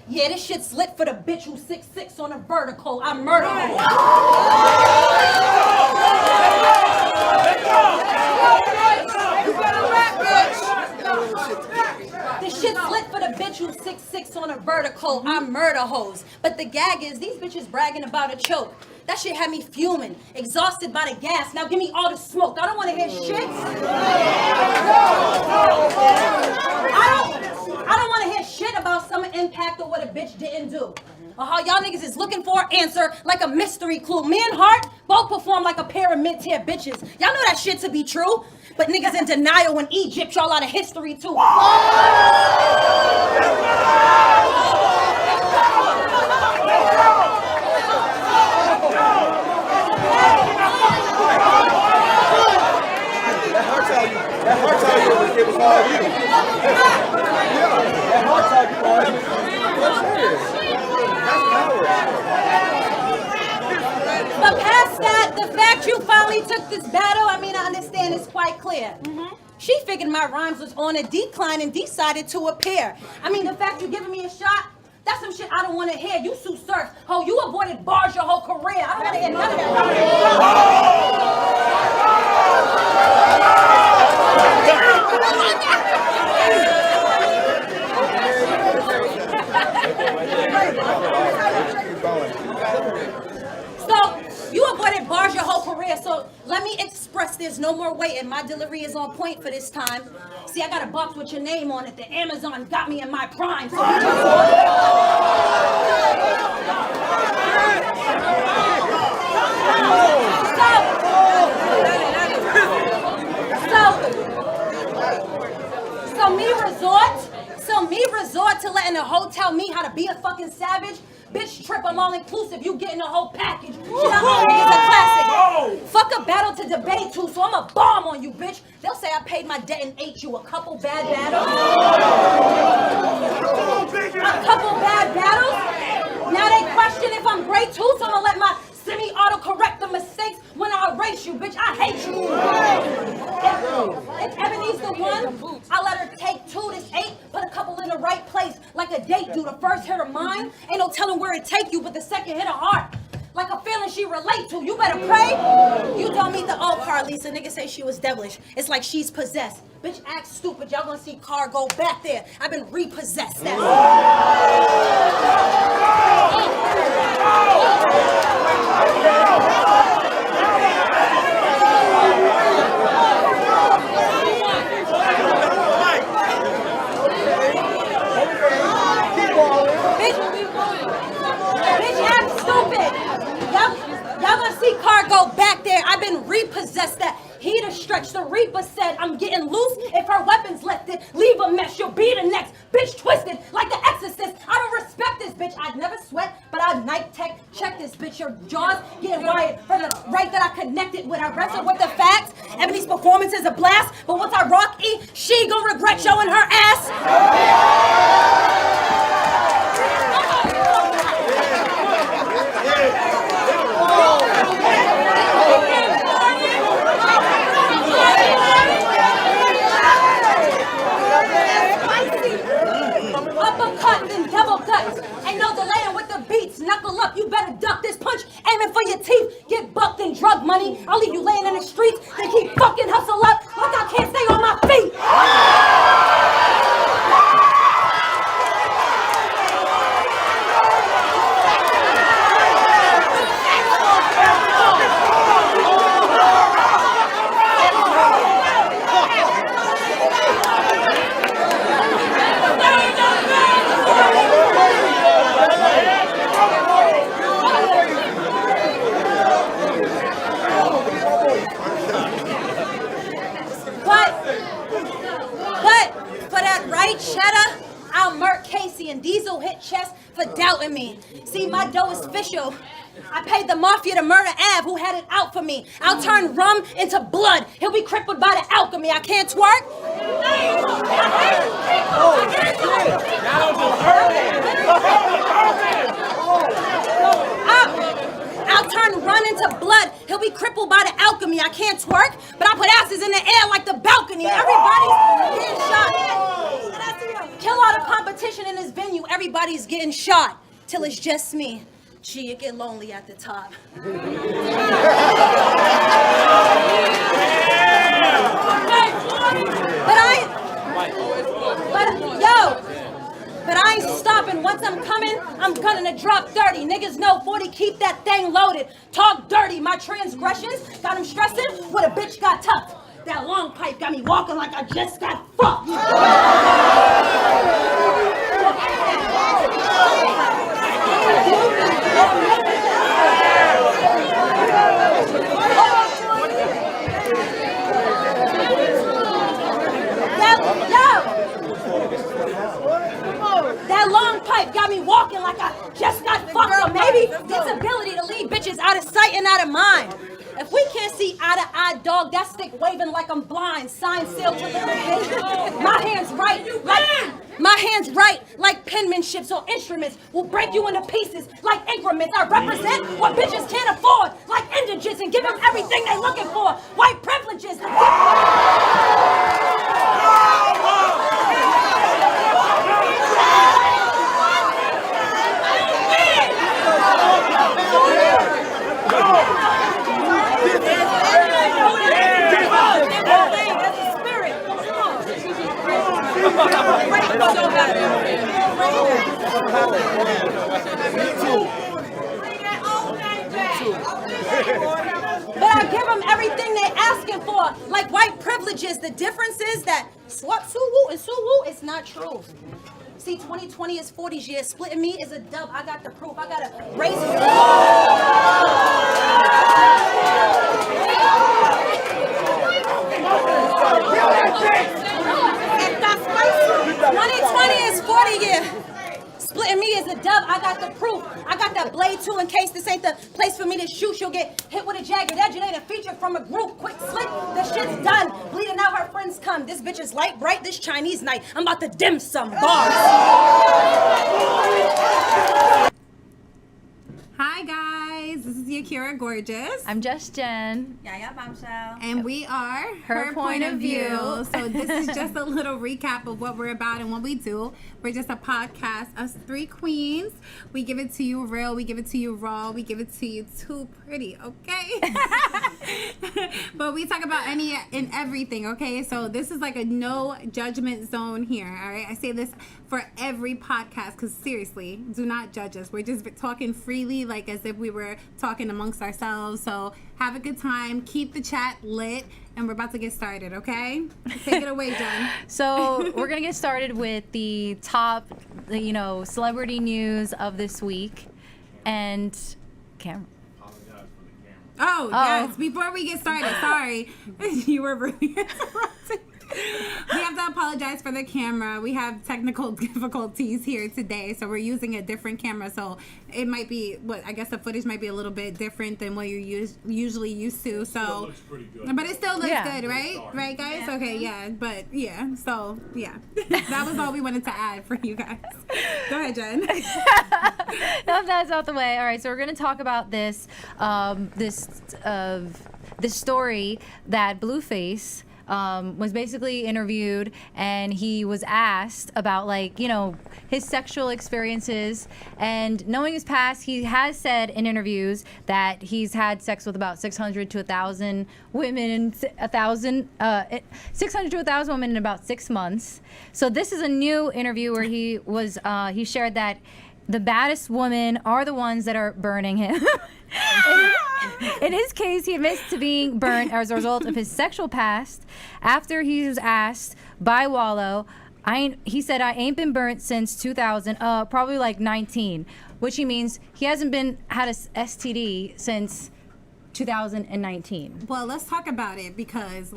Yeah, this shit's lit for the bitch who's 6'6" on a vertical. I murder her. This shit's lit for the bitch who's 6'6" on a vertical. I murder hoes. But the gag is, these bitches bragging about a choke. That shit had me fuming, exhausted by the gas. Now give me all the smoke. I don't want to hear shit. I don't want to hear shit about some impact or what a bitch didn't do. Or how y'all niggas is looking for an answer like a mystery clue. Me and Hart both perform like a pair of mid-tier bitches. Y'all know that shit to be true. But niggas in denial when Egypt y'all out of history too. That heart tell you it was all you. That heart tell you all you. That's power. But past that, the fact you finally took this battle, I mean, I understand it's quite clear. She figured my rhymes was on a decline and decided to appear. I mean, the fact you giving me a shot, that's some shit I don't want to hear. You sue surf. Ho, you avoided bars your whole career. I don't want to hear none of that. So, you avoided bars your whole career, so let me express there's no more waiting. My delivery is on point for this time. See, I got a box with your name on it. The Amazon got me in my prime. So me resort to letting a hoe tell me how to be a fucking savage. Bitch, trip, I'm all inclusive. You getting a whole package. Shit, I'm already a classic. Fuck a battle to debate to, so I'm a bomb on you, bitch. They'll say I paid my debt and ate you a couple bad battles. A couple bad battles? Now they question if I'm great too, so I'm gonna let my semi-auto correct the mistakes when I erase you, bitch. I hate you. If Ebony's the one, I let her take 2, this 8, put a couple in the right place, like a date do. The first hit of mine, ain't no telling where it take you, but the second hit of heart, like a feeling she relate to. You better pray. You don't meet the old car, Lisa. Nigga say she was devilish. It's like she's possessed. Bitch, act stupid. Y'all gonna see car go back there. I've been repossessed. That's Bitch, act stupid. Y'all gonna see car go back there. I've been repossessed. That heater stretch. The Reaper said I'm getting loose. If her weapon's lifted, leave a mess. You'll be the next. Bitch twisted like the Exorcist. I don't respect this bitch. I'd never sweat, but I'd night tech. Check this bitch. Your jaws getting wired from the right that I connected with. I wrestled with the facts. Ebony's performance is a blast, but once I rock E, she gon' regret showing her ass. Uppercut and double cuts. Ain't no delaying with the beats. Knuckle up, you better duck this punch. Aiming for your teeth. Get bucked in drug money. I'll leave you laying in the streets. Then keep fucking hustle up like I can't stay on my feet. Cheddar, I'll murk Casey and Diesel hit chest for doubting me. See, my dough is official. I paid the mafia to murder Av, who had it out for me. I'll turn rum into blood. He'll be crippled by the alchemy. I can't twerk. I'll turn run into blood. He'll be crippled by the alchemy. I can't twerk, but I put asses in the air like the balcony. Everybody's getting shot. Kill all the competition in this venue. everybody's getting shot till it's just me. Gee, it get lonely at the top. But I ain't stopping. Once I'm coming, I'm gonna drop 30. Niggas know 40, keep that thing loaded. Talk dirty. My transgressions got him stressing what a bitch got tucked. That long pipe got me walking like I just got fucked. That long pipe got me walking like I just got fucked. Or maybe this ability to leave bitches out of sight and out of mind. If we can't see eye to eye, dog, that stick waving like I'm blind. Sign sealed to the vision. My hands right like penmanship, so instruments will break you into pieces like increments. I represent what bitches can't afford, like indigents, and give them everything they looking for. White privileges. But I give them everything they asking for, like white privileges. The difference is that swap Suwoo and Suwoo is not true. See, 2020 is 40's year. Splitting me is a dub. I got the proof. I got to raise it. 2020 is 40 year. Splitting me is a dub. I got the proof. I got that blade too in case this ain't the place for me to shoot. She'll get hit with a jagged edge. It ain't a feature from a group. Quick slick. The shit's done. Bleeding out her friends come. This bitch is light bright this Chinese night. I'm about to dim some bars. Hi guys, this is Yakira Gorgeous. I'm just Jen. Yeah, Bombshell. And we are Her Point of View. So this is just a little recap of what we're about and what we do. We're just a podcast, us three queens. We give it to you real, we give it to you raw, we give it to you too pretty, okay? But we talk about any and everything, okay? So this is like a no judgment zone here, all right? I say this for every podcast because seriously, do not judge us. We're just talking freely, like as if we were talking amongst ourselves. So have a good time, keep the chat lit, and we're about to get started, okay? Take it away, Jen. So we're gonna get started with the top, celebrity news of this week, and camera. Oh, yes. Before we get started, sorry. You were really interrupting. We have to apologize for the camera. We have technical difficulties here today, so we're using a different camera. So it might be, I guess the footage might be a little bit different than what you're usually used to. So, Still looks pretty good. But it still looks good, right? Right, guys? Yeah. Okay, yeah. But yeah, so yeah, that was all we wanted to add for you guys. Go ahead, Jen. Now that's out the way. All right, so we're gonna talk about this story that Blueface was basically interviewed, and he was asked about his sexual experiences. And knowing his past, he has said in interviews that he's had sex with about 600 to 1,000 women, 600 to 1,000 women in about 6 months. So this is a new interview where he shared that the baddest women are the ones that are burning him. In his case, he admits to being burnt as a result of his sexual past. After he was asked by Wallow, he said, I ain't been burnt since 2000, probably like 19, which he means he hasn't had a STD since 2019. Well, let's talk about it because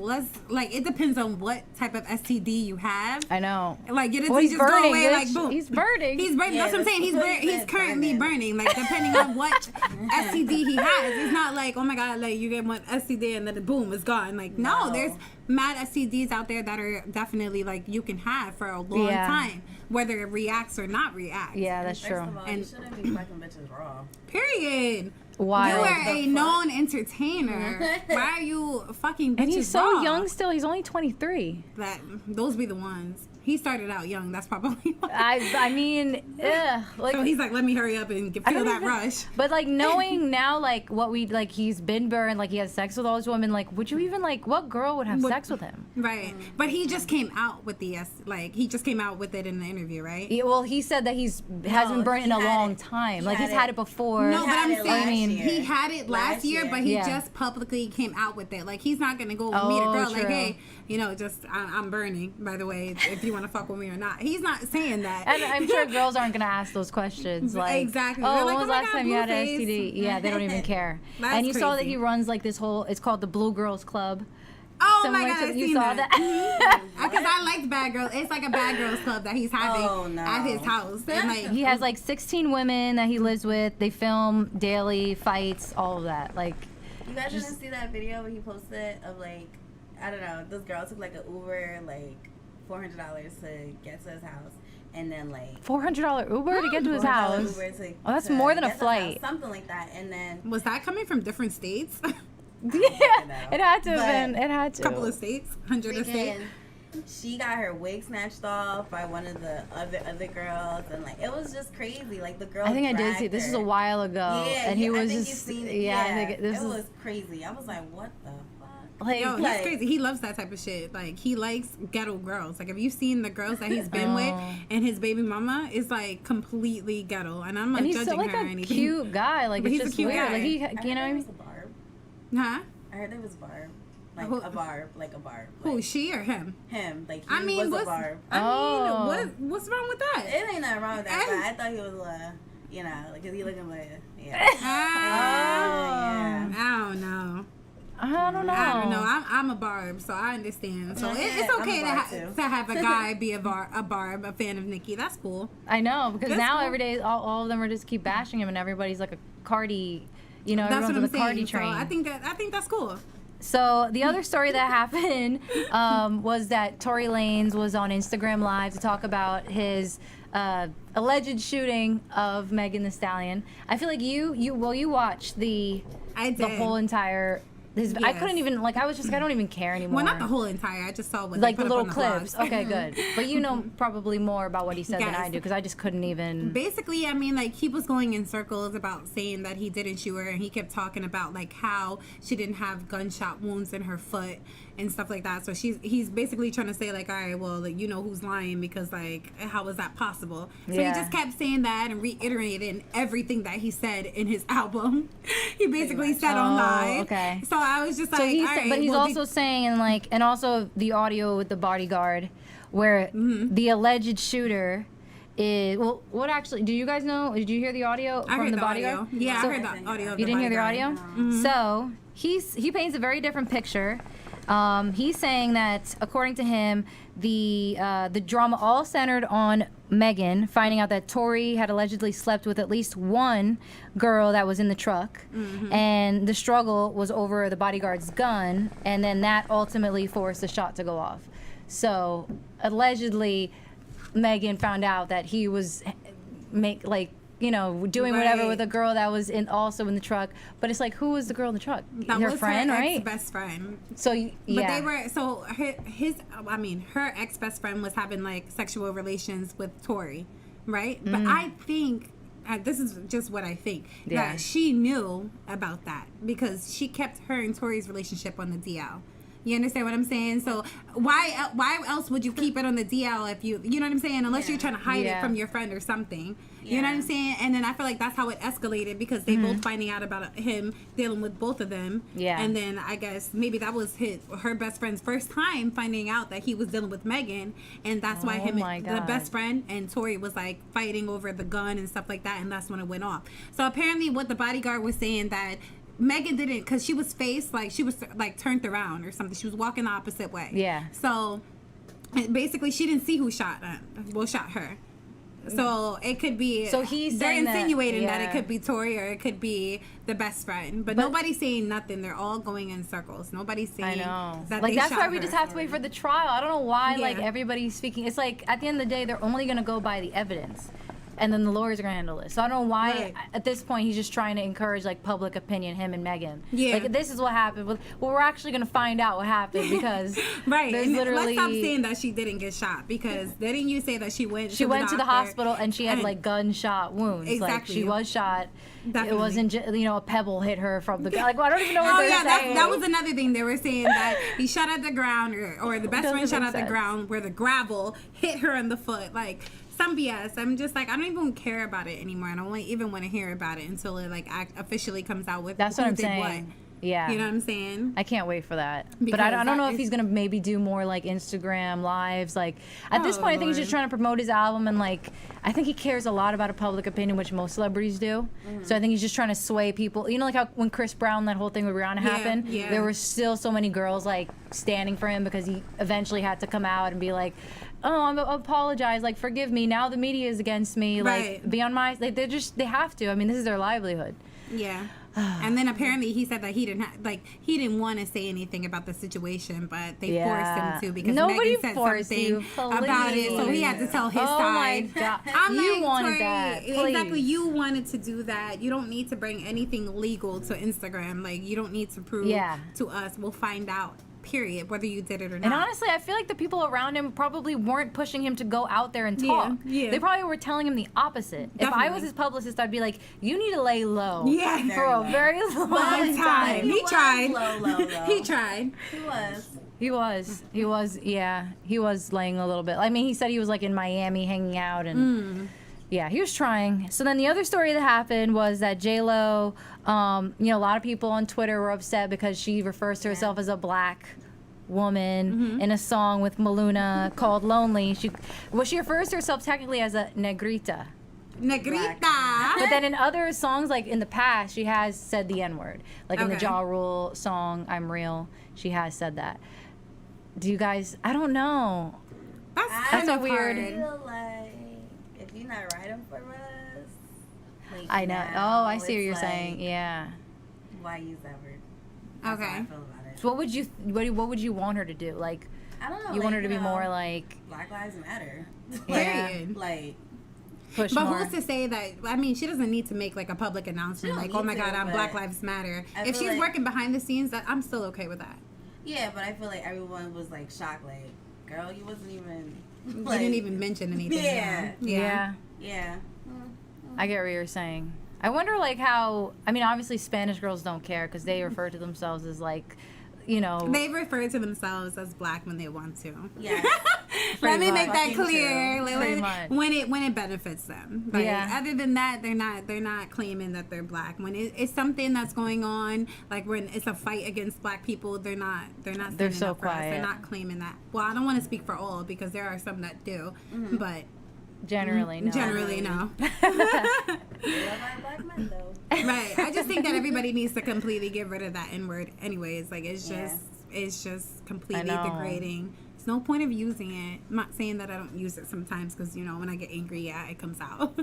it depends on what type of STD you have. I know. It doesn't he's just burning, go away boom. He's burning. He's burning. Yeah, that's what I'm saying. He's currently burning. Depending on what STD he has, it's not like, oh my God, you get one STD and then boom, it's gone. No, there's mad STDs out there that are definitely you can have for a long time, whether it reacts or not react. Yeah, that's true. First of all, you shouldn't be fucking bitches raw. Period. Wild. You are a known entertainer. Why are you fucking bitches And he's so raw? young still. He's only 23. Those be the ones. He started out young. That's probably why. I mean, like, So he's like, let me hurry up and feel that rush. But like knowing now, like what we like, he's been burned. Like he has sex with all these women. Like, would you even like what girl would have sex with him? Right. But he just came out with he just came out with it in the interview, right? Yeah, well, he said that hasn't been burnt in a long time. Like he's had it before. No, but I'm saying year. he had it last year, but he just publicly came out with it. Like he's not gonna go meet a girl like, hey, just I'm burning. By the way, if you want to fuck with me or not, he's not saying that. And I'm sure girls aren't gonna ask those questions. Like, exactly. Oh, They're when like, was oh my last God, time you had an Blueface. STD? Yeah, they don't even care. That's And you saw that crazy. he runs like this whole. It's called the Blue Girls Club. Oh my God, you I seen saw that. Because I liked Bad Girls. It's like a Bad Girls Club that he's having at his house. And like He has like 16 women that he lives with. They film daily fights, all of that. Like, You guys didn't see that video where he posted of like, I don't know, this girl took like an Uber, like $400 to get to his house. And then like $400 Uber to get to his house. Uber to that's more than a get to his flight. house, something like that. And then was that coming from different states? Yeah, it had to have been. It had to. A couple of states, 100 a state. she got her wig snatched off by one of the other girls, and like it was just crazy. Like the girl. I think I did see. dragged This her. was a while ago, Yeah, and he was I think just. you've seen it. Yeah, I think it was crazy. I was like, what the fuck? Like, Yo, he's like- crazy. He loves that type of shit. Like he likes ghetto girls. Like have you seen the girls that he's been with? And his baby mama is like completely ghetto. And I'm not and he's judging still like her or a anything. cute guy. Like But it's he's a just cute weird. guy. Like he, I you heard know what I there mean? was a barb. Huh? I heard there was a barb. Like Who- a barb, like a barb. Who, Like she or him? him. Like he I mean, was a what's, barb. what's wrong with that? It ain't nothing wrong with that, And- but I thought he was like, cause he looking like, yeah. I don't know. I don't know. I don't know. I'm a barb, so I understand. So it's I'm okay a barb, too. to have a guy be a barb, a fan of Nicki. That's cool. I know because That's now cool. every day all of them are just keep bashing him, and everybody's like a Cardi. You know, That's what everyone's I'm on the Cardi saying. So train. I think that's cool. So the other story that happened was that Tory Lanez was on Instagram Live to talk about his alleged shooting of Megan Thee Stallion. I feel like you watched the I did. the whole entire. I Yes. couldn't even I was just I don't even care anymore. Well, not the whole entire. I just saw what like they the put little up on the clips. blogs. Okay, good. But you know probably more about what he said than Yes. I do because I just couldn't even. Basically, I mean, like he was going in circles about saying that he didn't shoot her, and he kept talking about like how she didn't have gunshot wounds in her foot and stuff like that. So he's basically trying to say like, all right, well, like, you know who's lying because like how was that possible? So Yeah. he just kept saying that and reiterating everything that he said in his album. He basically said on live. Okay. So I was just like, So he's all right, but he's well, also saying and also the audio with the bodyguard where the alleged shooter is what actually do you guys know? Did you hear the audio I from heard the the bodyguard? audio. Yeah, So- I heard the audio. Of You didn't hear the bodyguard. audio? So he paints a very different picture. He's saying that according to him, the drama all centered on Megan finding out that Tory had allegedly slept with at least one girl that was in the truck, and the struggle was over the bodyguard's gun, and then that ultimately forced the shot to go off. So allegedly, Megan found out that he was doing whatever Right. with a girl that was also in the truck. But it's like, who was the girl in the truck? That Her was friend, her right? best friend. So But yeah, they were her ex best friend was having like sexual relations with Tory, right? But I think this is just what I think Yeah. that she knew about that because she kept her and Tory's relationship on the DL. You understand what I'm saying? So why else would you keep it on the DL if you know what I'm saying? Unless you're trying to hide it from your friend or something. You know what I'm saying? And then I feel like that's how it escalated because they both finding out about him dealing with both of them. Yeah. And then I guess maybe that was her best friend's first time finding out that he was dealing with Megan, and that's why him my and the God. best friend and Tory was like fighting over the gun and stuff like that, and that's when it went off. So apparently, what the bodyguard was saying that Megan didn't, because she was she was like turned around or something. She was walking the opposite way. Yeah. So basically, she didn't see who shot her. So it could be. So he's they're saying that- insinuating that yeah. it could be Tory or it could be the best friend, but nobody's saying nothing. They're all going in circles. Nobody's saying I know. that Like they that's shot why we her. just have to wait for the trial. I don't know why like Yeah. everybody's speaking. It's like at the end of the day, they're only gonna go by the evidence. and then the lawyers are gonna handle it. So I don't know why Right. at this point he's just trying to encourage like public opinion, him and Megan. Yeah. Like this is what happened. Well, we're actually gonna find out what happened because Right. there's And literally. let's stop saying that she didn't get shot, because didn't you say that she went She went to the doctor hospital and she had and- like gunshot wounds. Like Exactly. she was shot. Definitely. It wasn't, a pebble hit her from the. Like, well, I don't even know what Oh they're yeah, saying. that was another thing they were saying, that he shot at the ground, or the best Doesn't friend shot make at the sense. ground where the gravel hit her in the foot. Like some BS. I'm just like, I don't even care about it anymore. I don't even want to hear about it until it like officially comes out with That's who what I'm did saying. what. Yeah. You know what I'm saying? I can't wait for that. But Because I don't know that if is- he's going to maybe do more like Instagram lives. Like at this Oh, point, I think he's Lord. just trying to promote his album. And like, I think he cares a lot about a public opinion, which most celebrities do. So I think he's just trying to sway people. You know, like how when Chris Brown, that whole thing with Rihanna happened, yeah. there were still so many girls like standing for him because he eventually had to come out and be like, oh, I apologize. Like, forgive me. Now the media is against me. Like, Right. be on my, like, they have to. I mean, this is their livelihood. Yeah. And then apparently he said that he didn't want to say anything about the situation, but they forced him to, because Nobody Megan said forced something you, about it, so he had to tell his Oh my side. God. I'm You like, wanted Tori, that, exactly. please. You wanted to do that. You don't need to bring anything legal to Instagram. Like, you don't need to prove Yeah. to us. We'll find out. Period. Whether you did it or not. And honestly, I feel like the people around him probably weren't pushing him to go out there and talk. Yeah. They probably were telling him the opposite. If I was Definitely. his publicist, I'd be like, you need to lay low Yeah. for a very long Long time. He was tried. low, He tried. He was. He was laying a little bit. I mean, he said he was like in Miami hanging out and yeah, he was trying. So then the other story that happened was that J.Lo, a lot of people on Twitter were upset because she refers to herself as a black woman in a song with Maluna called Lonely. She refers to herself technically as a negrita. Negrita. But then in other songs, like in the past, she has said the N-word. Like in the Okay. Ja Rule song, I'm Real, she has said that. Do you guys, I don't know. That's That's kind a of weird- I hard. feel like if you're not writing for us, like I know. now, Oh, I see what it's you're like, saying. Yeah. Why use that word? That's Okay. how I feel about it. So what would you want her to do? Like, I don't know. you want her like, to be you know, more like Black Lives Matter. Yeah. Period. Like, push But more? who's to say that? I mean, she doesn't need to make like a public announcement, She like, don't "Oh my need God, to, I'm but Black Lives Matter." I If feel she's like- working behind the scenes, I'm still okay with that. yeah, but I feel like everyone was like shocked. Like, girl, you wasn't even. You Like, didn't even mention anything. Yeah. Yeah. Yeah. I get what you're saying. I wonder like how, I mean, obviously Spanish girls don't care because they refer to themselves as like, They refer to themselves as black when they want to. Yeah. Let me much. make that Fucking clear. true. Like, Pretty much. when it benefits them. Like, Yeah. Other than that, they're not claiming that they're black. When it's something that's going on, like when it's a fight against black people, they're not. They're standing so up for us. quiet. They're not claiming that. Well, I don't want to speak for all because there are some that do, but generally no. generally no. We love our black men though. Right. I just think that everybody needs to completely get rid of that N word. Anyways, like it's just completely know. degrading. There's no point of using it. I'm not saying that I don't use it sometimes because when I get angry, it comes out.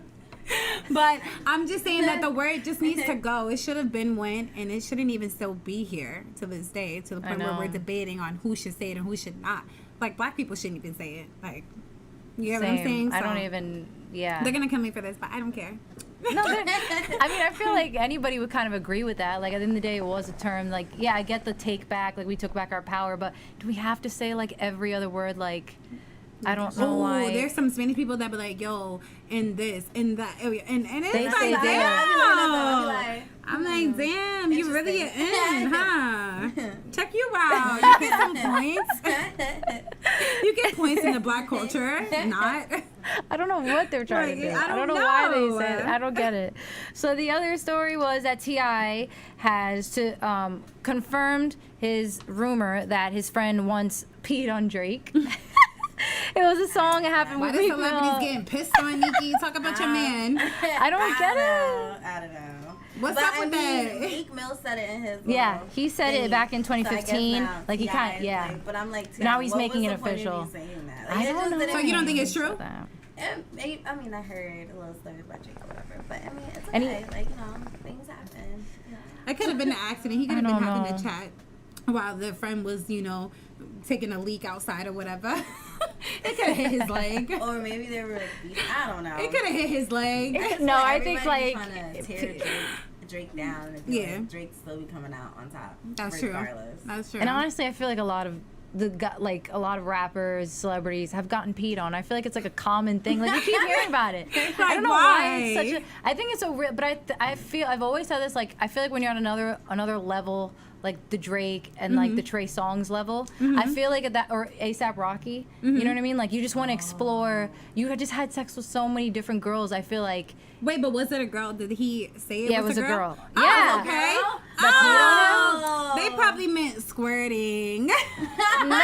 But I'm just saying that the word just needs to go. It should have been went, and it shouldn't even still be here to this day, to the point where know. we're debating on who should say it and who should not. Like black people shouldn't even say it. Like, you get what I'm Same. saying? I don't So, even, yeah. They're gonna kill me for this, but I don't care. No, I mean, I feel like anybody would kind of agree with that. Like, at the end of the day, it was a term. Like, yeah, I get the take back. Like, we took back our power. But do we have to say, like, every other word? Like, I don't know why. There's some Spanish people that be like, yo, and this, and that. And it's They like, say damn. that. I'm like, damn, you really get in, huh? Check you out. You get some points. You get points in the black culture. Not. I don't know what they're trying to Like, do. I don't know why they know. said it. I don't get it. So the other story was that T.I. has confirmed his rumor that his friend once peed on Drake. It was a song that happened Why with the Meek celebrities Mill. getting pissed on Nikki? Talk about your man. I don't get it. I don't know. What's But up with that? Meek Mill said it in his Yeah, little he said it thingy. back in So I guess 2015. now Like, he T.I. kinda- is yeah. like- but I'm like, Now T.I., he's what making was it the point of official. you saying that? Like, I it don't just know. didn't So you don't think make it's true? I mean, I heard a little stories about Drake or whatever, but I mean, it's And he- okay. Like, things happen. It could have been an accident. He could have been don't having know. a chat while the friend was, taking a leak outside or whatever. It could have hit his leg. Or maybe they were like, I don't know. It could have hit his leg. No, I think Everybody like trying to tear Drake down, and I feel like Drake still be coming out on top. That's regardless. true. That's true. And honestly, I feel like a lot of a lot of rappers, celebrities have gotten peed on. I feel like it's like a common thing. Like you keep hearing about it. I don't know why it's such a. I think it's a real, but I feel I've always said this. Like I feel like when you're on another level, like the Drake and like the Trey Songz level, I feel like at that, or ASAP Rocky. You know what I mean? Like you just want to explore. You had just had sex with so many different girls. I feel like. Wait, but was it a girl? Did he say Yeah, it was a girl. Oh, Yeah. okay. Oh. They probably meant squirting. No.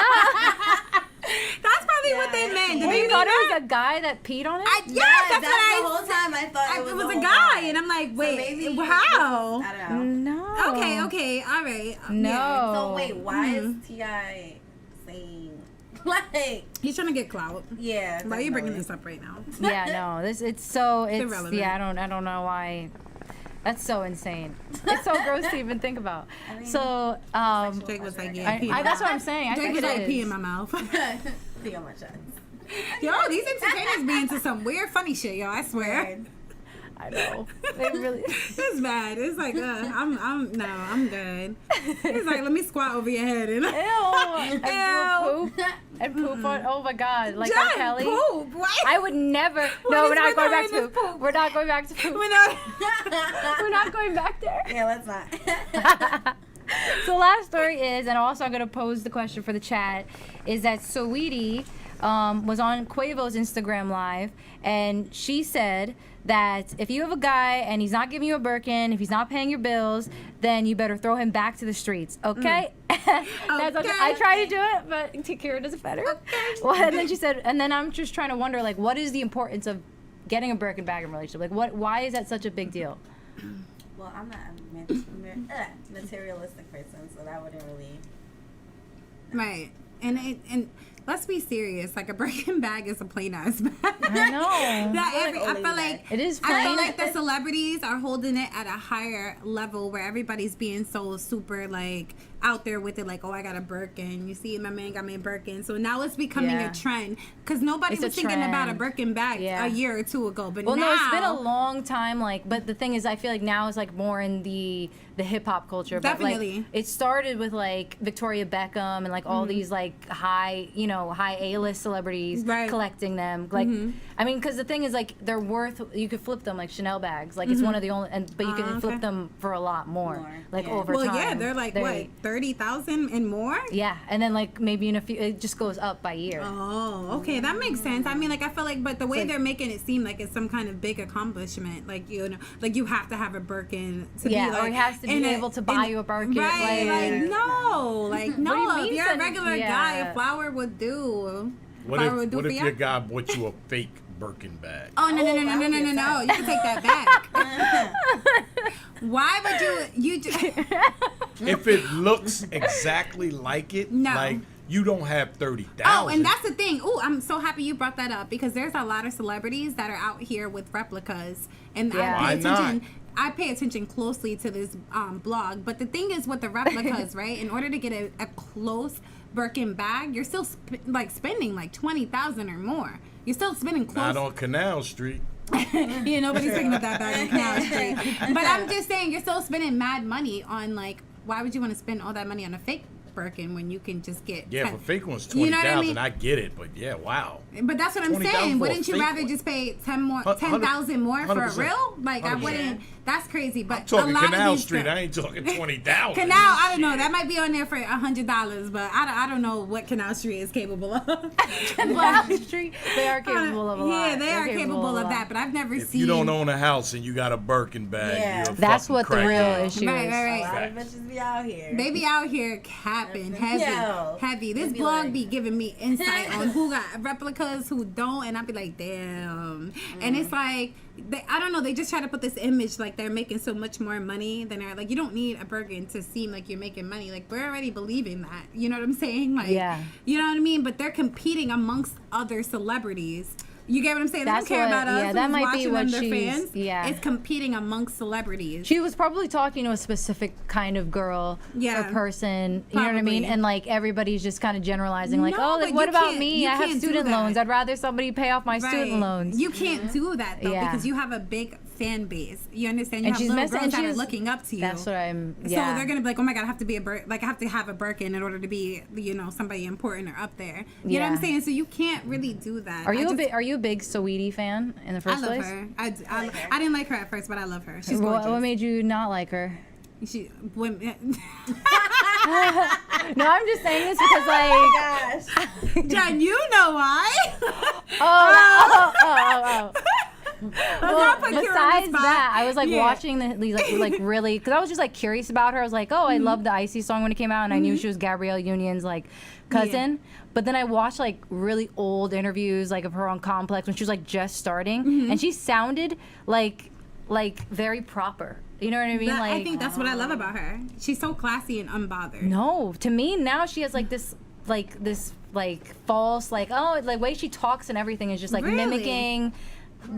That's probably what they meant. Did Well, they you mean thought that? it was a guy that peed on it? Yes, that's the what whole time I thought it it was the a whole guy, time. and I'm like, So wait, maybe how? I don't know. No. Okay, all right. No. Yeah. So wait, why is T.I. saying like? He's trying to get clout. Yeah. Why are you bringing definitely. this up right now? Yeah, no. It's irrelevant. yeah. I don't know why. That's so insane. It's so gross to even think about. So Jake was like, that's pee. what I'm saying. I Jake think was it like, is. pee in my mouth. Pee on my chest. Yo, these entertainers be into some weird, funny shit, yo. I swear. I know. They really. It's bad. It's like, I'm good. It's like, let me squat over your head and. Ew. And poop on. Oh my God. Like John, R. Kelly. poop. What? I would never. What No, is we're not with going her back and to this poop. poop? We're not going back to poop. We're not. We're not going back there. Yeah, let's not. So last story is, and also I'm going to pose the question for the chat, is that Saweetie was on Quavo's Instagram Live, and she said that if you have a guy and he's not giving you a Birkin, if he's not paying your bills, then you better throw him back to the streets, okay? That's okay. I try to do it, but Takira does it better. Okay. Well, and then she said, and then I'm just trying to wonder, like, what is the importance of getting a Birkin bag in a relationship? Like, why is that such a big deal? Well, I'm not a materialistic person, so that wouldn't really. Right. And let's be serious. Like a Birkin bag is a plain ass bag. I know. I feel like It is I feel plain. like the celebrities are holding it at a higher level where everybody's being so super like out there with it, like, oh, I got a Birkin. You see, my man got me a Birkin. So now it's becoming Yeah. a trend because nobody It's a was thinking about a trend. Birkin bag Yeah. a year or two ago. But Well, now, no, it's been a long time. Like, but the thing is, I feel like now it's like more in the hip hop culture. Definitely. But like, it started with like Victoria Beckham and like all these like high A-list celebrities Right. collecting them. Like, I mean, because the thing is, like, they're worth. You could flip them like Chanel bags. Like, it's one of the only. But you can okay. flip them for a lot more. Like Yeah. over well, time. yeah, they're like what 30,000 and more. Yeah, and then like maybe in a few, it just goes up by year. Oh, okay, that makes sense. I mean, like, I feel like, but the way like- they're making it seem like it's some kind of big accomplishment, like, you know, like you have to have a Birkin to Yeah, be like, or he has to be in able to buy you a Birkin, right? like- Like, no, like, no. do you mean If you're a send- regular yeah. guy, a flower would do. What Flower if, would do what for if you? your guy bought you a fake Birkin bag? Oh no! You can take that back. Why would you just? If it looks exactly like it, No. like you don't have 30,000. Oh, and that's the thing. Oh, I'm so happy you brought that up because there's a lot of celebrities that are out here with replicas, and Yeah. Why not? I pay attention closely to this blog. But the thing is with the replicas, right? In order to get a close Birkin bag, you're still spending like 20,000 or more. You're still spending close. Not on Canal Street. Yeah, nobody's picking up that bag on Canal Street. But I'm just saying, you're still spending mad money on, like, why would you want to spend all that money on a fake Birkin when you can just get Yeah, if a fake one's You know what I 20,000, mean? I get it. But yeah, wow. But that's what I'm 20,000 saying. for a Wouldn't you fake rather one. just pay 10,000 more for a 100%. real? Like, I 100%. wouldn't. That's crazy. But I'm talking a lot Canal of these Street. stuff- I ain't talking 20,000. Canal, I don't know. That might be on there for $100, but I don't know what Canal Street is capable of. Canal Street, they are capable of a lot. Yeah, they They're are capable a of lot. that. But I've never If seen. you don't own a house and you got a Birkin bag, Yeah. you're a That's fucking what the real crackhead. issue Right, is. A right, lot right. of bitches be out here. They be out here capping heavy, Yo, heavy. This they be blog like- be giving me insight on who got replicas, who don't, and I be like, damn. And it's like, I don't know. They just try to put this image like they're making so much more money than they're like. You don't need a Birkin to seem like you're making money. Like we're already believing that. You know what I'm saying? Like, Yeah. You know what I mean? But they're competing amongst other celebrities You get what I'm saying? They don't That's care what- about us. yeah, that who's might be watching what them, their she's- fans. yeah. It's competing amongst celebrities. She was probably talking to a specific kind of girl Yeah. or person. You know what I mean? Probably. And like everybody's just kind of generalizing, like, No, oh, like, but what you about can't- me? you I have can't do student that. loans. I'd rather somebody pay off my student loans. You can't do that though Yeah. because you have a big fan base. You understand? You And have she's little messing- girls and that are she's- looking up to you. That's what I'm. So Yeah. they're gonna be like, oh my god, I have to be I have to have a Birkin in order to be, somebody important or up there. You know what I'm Yeah. saying? So you can't really do that. Are you a big Saweetie fan in the I first love place? her. I didn't like her at first, but I love her. She's What, gorgeous. what made you not like her? She women. No, I'm just saying this because like. Gosh. John, you know why? Oh. Well, not put you on the besides spot. that, I was like Yeah. watching these like really because I was just like curious about her. I was like, oh, I love the Icy song when it came out, and I knew she was Gabrielle Union's like cousin. But then I watched like really old interviews like of her on Complex when she was like just starting, and she sounded like very proper. You know what I mean? But Like I think that's what I love about her. She's so classy and unbothered. no, to me now she has like this false like way she talks and everything is just like Really? mimicking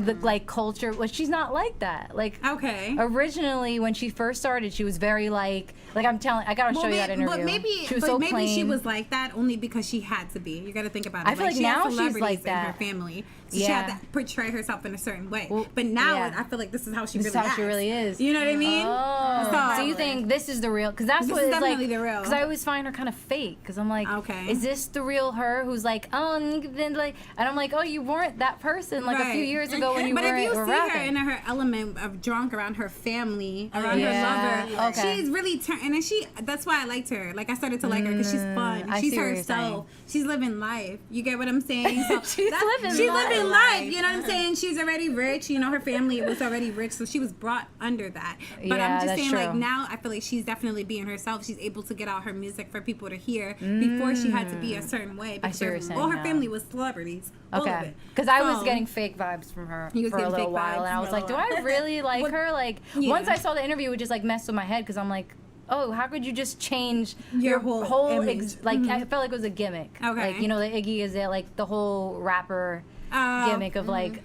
the like culture. Well, she's not like that. Like Okay. originally when she first started, she was very like I'm telling. I gotta show you that interview. But maybe, she was so maybe she plain. was like that only because she had to be. You got to think about it. I feel like she has now she's celebrities like in that. her family, so she Yeah. had to portray herself in a certain way. Well, but now yeah. I feel like this is how she This really is how she acts. really is. You know what I mean? Oh, so you think this is the real? Because that's This what is it's like. definitely the real. Because I always find her kind of fake. Because I'm like, Okay. is this the real her? Who's like, then like, and I'm like, oh, you weren't that person like a few Right. years ago when you But were if you were see rapping. her in her element of drunk around her family, around Yeah. her lover, Okay. she's really and then that's why I liked her. Like I started to like her because she's fun. I She's see what you're herself. She's living life. You get what I'm saying? So She's living she's life. living life. You know what I'm saying? She's already rich. You know, her family was already rich, so she was brought under that. But Yeah, I'm just that's saying, like true. now, I feel like she's definitely being herself. She's able to get out her music for people to hear before she had to be a certain way. I see what you're Because saying all her now. family was celebrities. All of Okay, it. because I was So- getting fake vibes from her You was for a getting little fake while, vibes and I was for a like, do while. I really like her? Like Yeah. once I saw the interview, it just like messed with my head because I'm like, oh, how could you just change Your whole image. I felt like it was a gimmick. Okay. Like the Iggy is it like the whole rapper gimmick of like.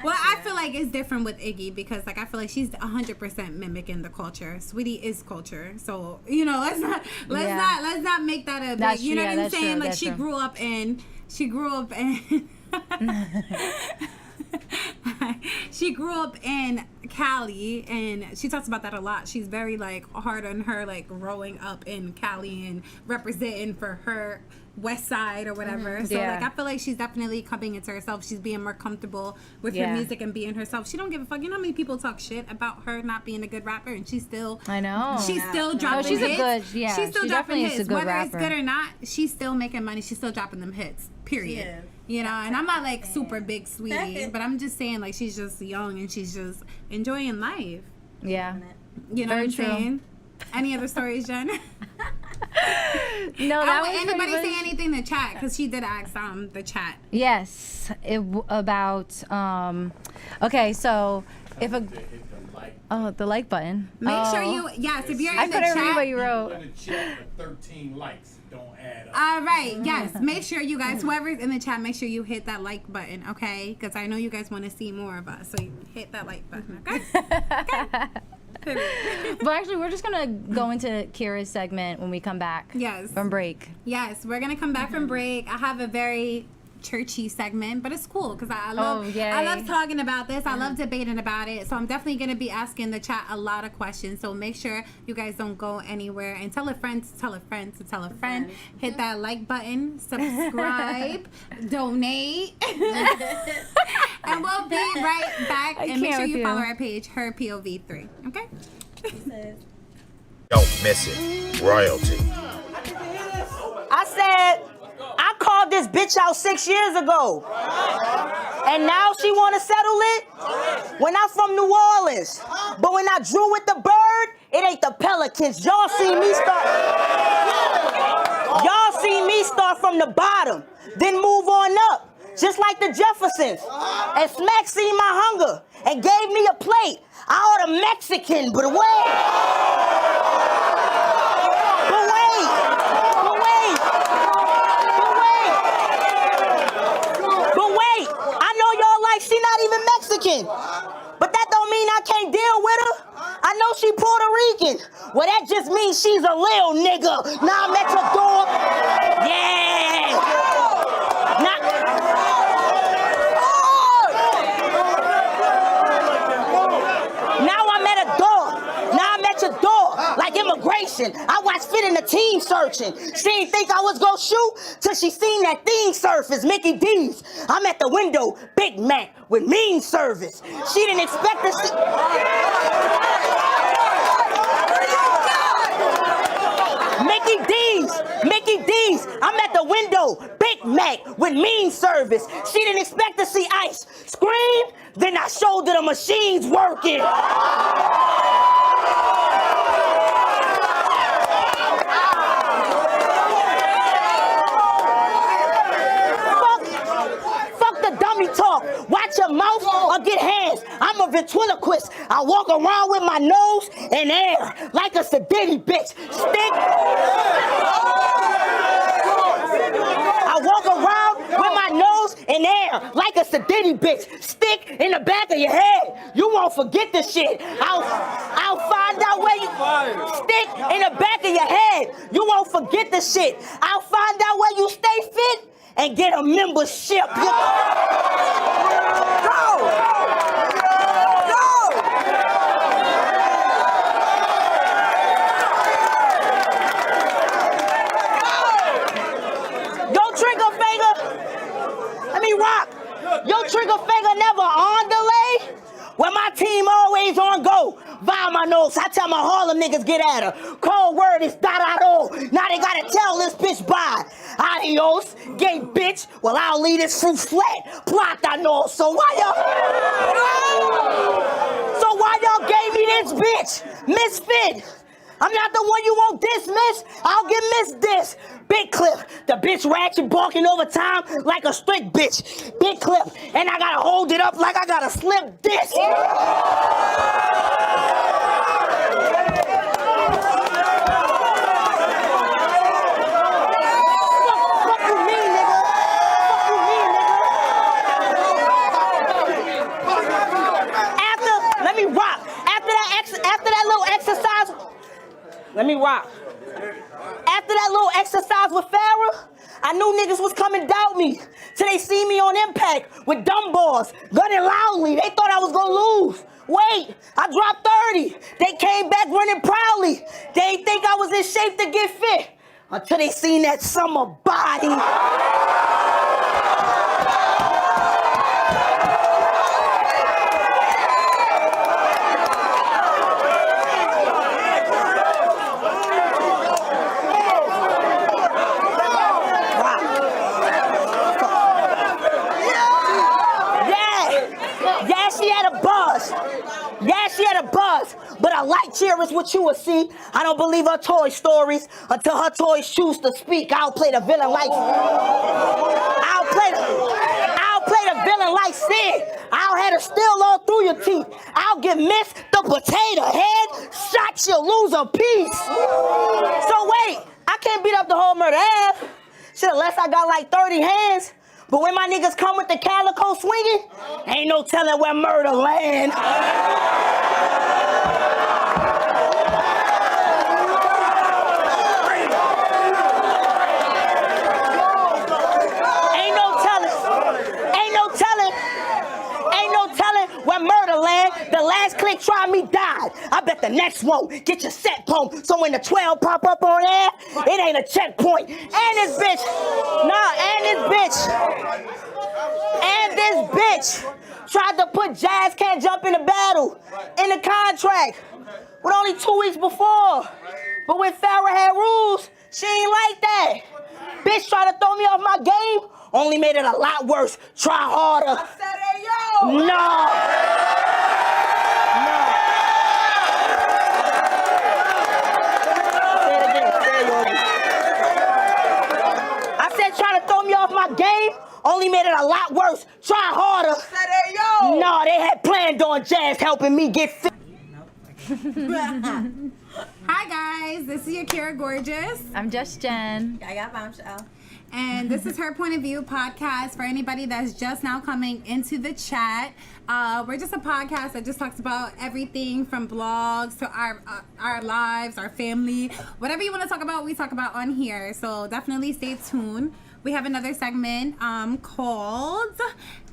Well, I feel like it's different with Iggy because, like, I feel like she's 100% mimicking the culture. Sweetie is culture, so let's not make that a That's big. You true, know yeah, what I'm that's saying? true, Like, that's she true. grew up in. She grew up in Cali, and she talks about that a lot. She's very like hard on her, like growing up in Cali and representing for her West Side or whatever. So Yeah. like I feel like she's definitely coming into herself. She's being more comfortable with Yeah. her music and being herself. She don't give a fuck. You know how many people talk shit about her not being a good rapper, and she's still. I know. She's still dropping she's a hits. good- yeah, She's still she dropping definitely is hits. a good Whether rapper. it's good or not, she's still making money. She's still dropping them hits. Period. She is. You know, and I'm not like super big Sweetie, but I'm just saying like she's just young and she's just enjoying life. Yeah. You know Very what I'm true. saying? Any other stories, Jen? No, that Oh, was anybody pretty say much- anything in the chat? Because she did ask the chat. Yes, about okay, so if a the like button. Make sure Oh. if you're in I the couldn't read chat. what you wrote. In the chat with 13 likes. Don't add up. All right, yes. Make sure you guys, whoever's in the chat, make sure you hit that like button, okay? Because I know you guys want to see more of us, so you hit that like button, okay? But actually, we're just gonna go into Kira's segment when we come back. Yes. From break. Yes, we're gonna come back from break. I have a very churchy segment, but it's cool because I love yay. I love talking about this. I love debating about it. So I'm definitely gonna be asking the chat a lot of questions. So make sure you guys don't go anywhere and tell a friend to tell a friend to tell a friend. Hit that like button, subscribe, donate, and we'll be right back. And make can't sure with you you. follow our page, Her POV3. Okay. Don't miss it. Royalty. I said, I called this bitch out 6 years ago. And now she want to settle it? When I'm from New Orleans. But when I drew with the bird, it ain't the Pelicans. Y'all see me start. Y'all see me start from the bottom, then move on up. Just like the Jeffersons. And Smack seen my hunger and gave me a plate. I ordered Mexican, but wait. But wait. But wait. But wait. But wait. I know Rican. But that don't mean I can't deal with her. I know she Puerto Rican. Well, that just means she's a little nigga. Now I'm at your door. Yeah. Now I'm at a door. Now I'm at your door. Like immigration. I watched Fit in the team searching. She didn't think I was gonna shoot till she seen that thing surface. Mickey D's. I'm at the window. Big Mac with mean service. She didn't expect to see. Mickey D's. I'm at the window. Big Mac with mean service. She didn't expect to see ice. Scream. Then I showed her the machine's working. Fuck the dummy talk. Watch your mouth or get hands. I'm a ventriloquist. I walk around with my nose in air like a sedity bitch. Stick. I walk around with my nose in air like a sedity bitch. Stick in the back of your head. You won't forget the shit. I'll find out where you stick in the back of your head. You won't forget the shit. I'll find out where you stay fit and get a membership. Go! Rock. Your trigger finger never on delay. Well, my team always on go. Vile my nose. I tell my Harlem niggas get at her. Cold word is da-da-do. Now they gotta tell this bitch bye. Adios, gay bitch. Well, I'll leave this fruit flat. Plata no. So why y'all gave me this bitch? Misfit. I'm not the one you won't dismiss. I'll get missed this. Big clip. The bitch ratchet barking over time like a strict bitch. Big clip. And I gotta hold it up like I gotta slip this. Fuck you mean, nigga. Fuck you mean, nigga. Let me rock. After that little exercise. Let me rock. After that little exercise with Farrah, I knew niggas was coming doubt me. Till they see me on Impact with dumb balls, gunning loudly. They thought I was gonna lose. Wait, I dropped 30. They came back running proudly. They didn't think I was in shape to get fit. Until they seen that summer body. But I like cheering what you will see. I don't believe her toy stories until her toys choose to speak. I'll play the villain like I'll play the villain like Sid. I'll have it still all through your teeth. I'll give Miss the potato head. Shot you'll lose a piece. So wait, I can't beat up the whole Murder Ave. Shit, unless I got like 30 hands. But when my niggas come with the calico swinging, ain't no telling where murder land. The last click tried me died. I bet the next one get your set home. So when the 12 pop up on air, it ain't a checkpoint. And this bitch tried to put Jazz Can't Jump in the battle in the contract with only 2 weeks before. But when Farrah had rules, she ain't like that. Bitch tried to throw me off my game, only made it a lot worse. Try harder. I said, hey, yo. No. Trying to throw me off my game only made it a lot worse. Try harder. Said, hey, yo. No, they had planned on Jazz helping me get fit. Hi guys, this is Yakira Gorgeous. I'm Just Jen. I got Bombshell. And this is Her Point of View podcast for anybody that's just now coming into the chat. We're just a podcast that just talks about everything from blogs to our lives, our family, whatever you want to talk about, we talk about on here. So definitely stay tuned. We have another segment called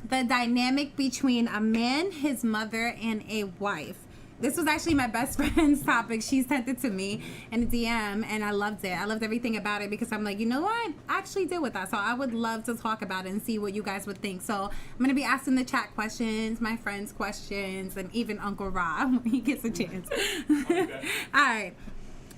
The Dynamic Between a Man, His Mother, and a Wife. This was actually my best friend's topic. She sent it to me in a DM, and I loved it. I loved everything about it because I'm like, you know what? I actually deal with that. So I would love to talk about it and see what you guys would think. So I'm going to be asking the chat questions, my friends' questions, and even Uncle Rob when he gets a chance. Okay. All right.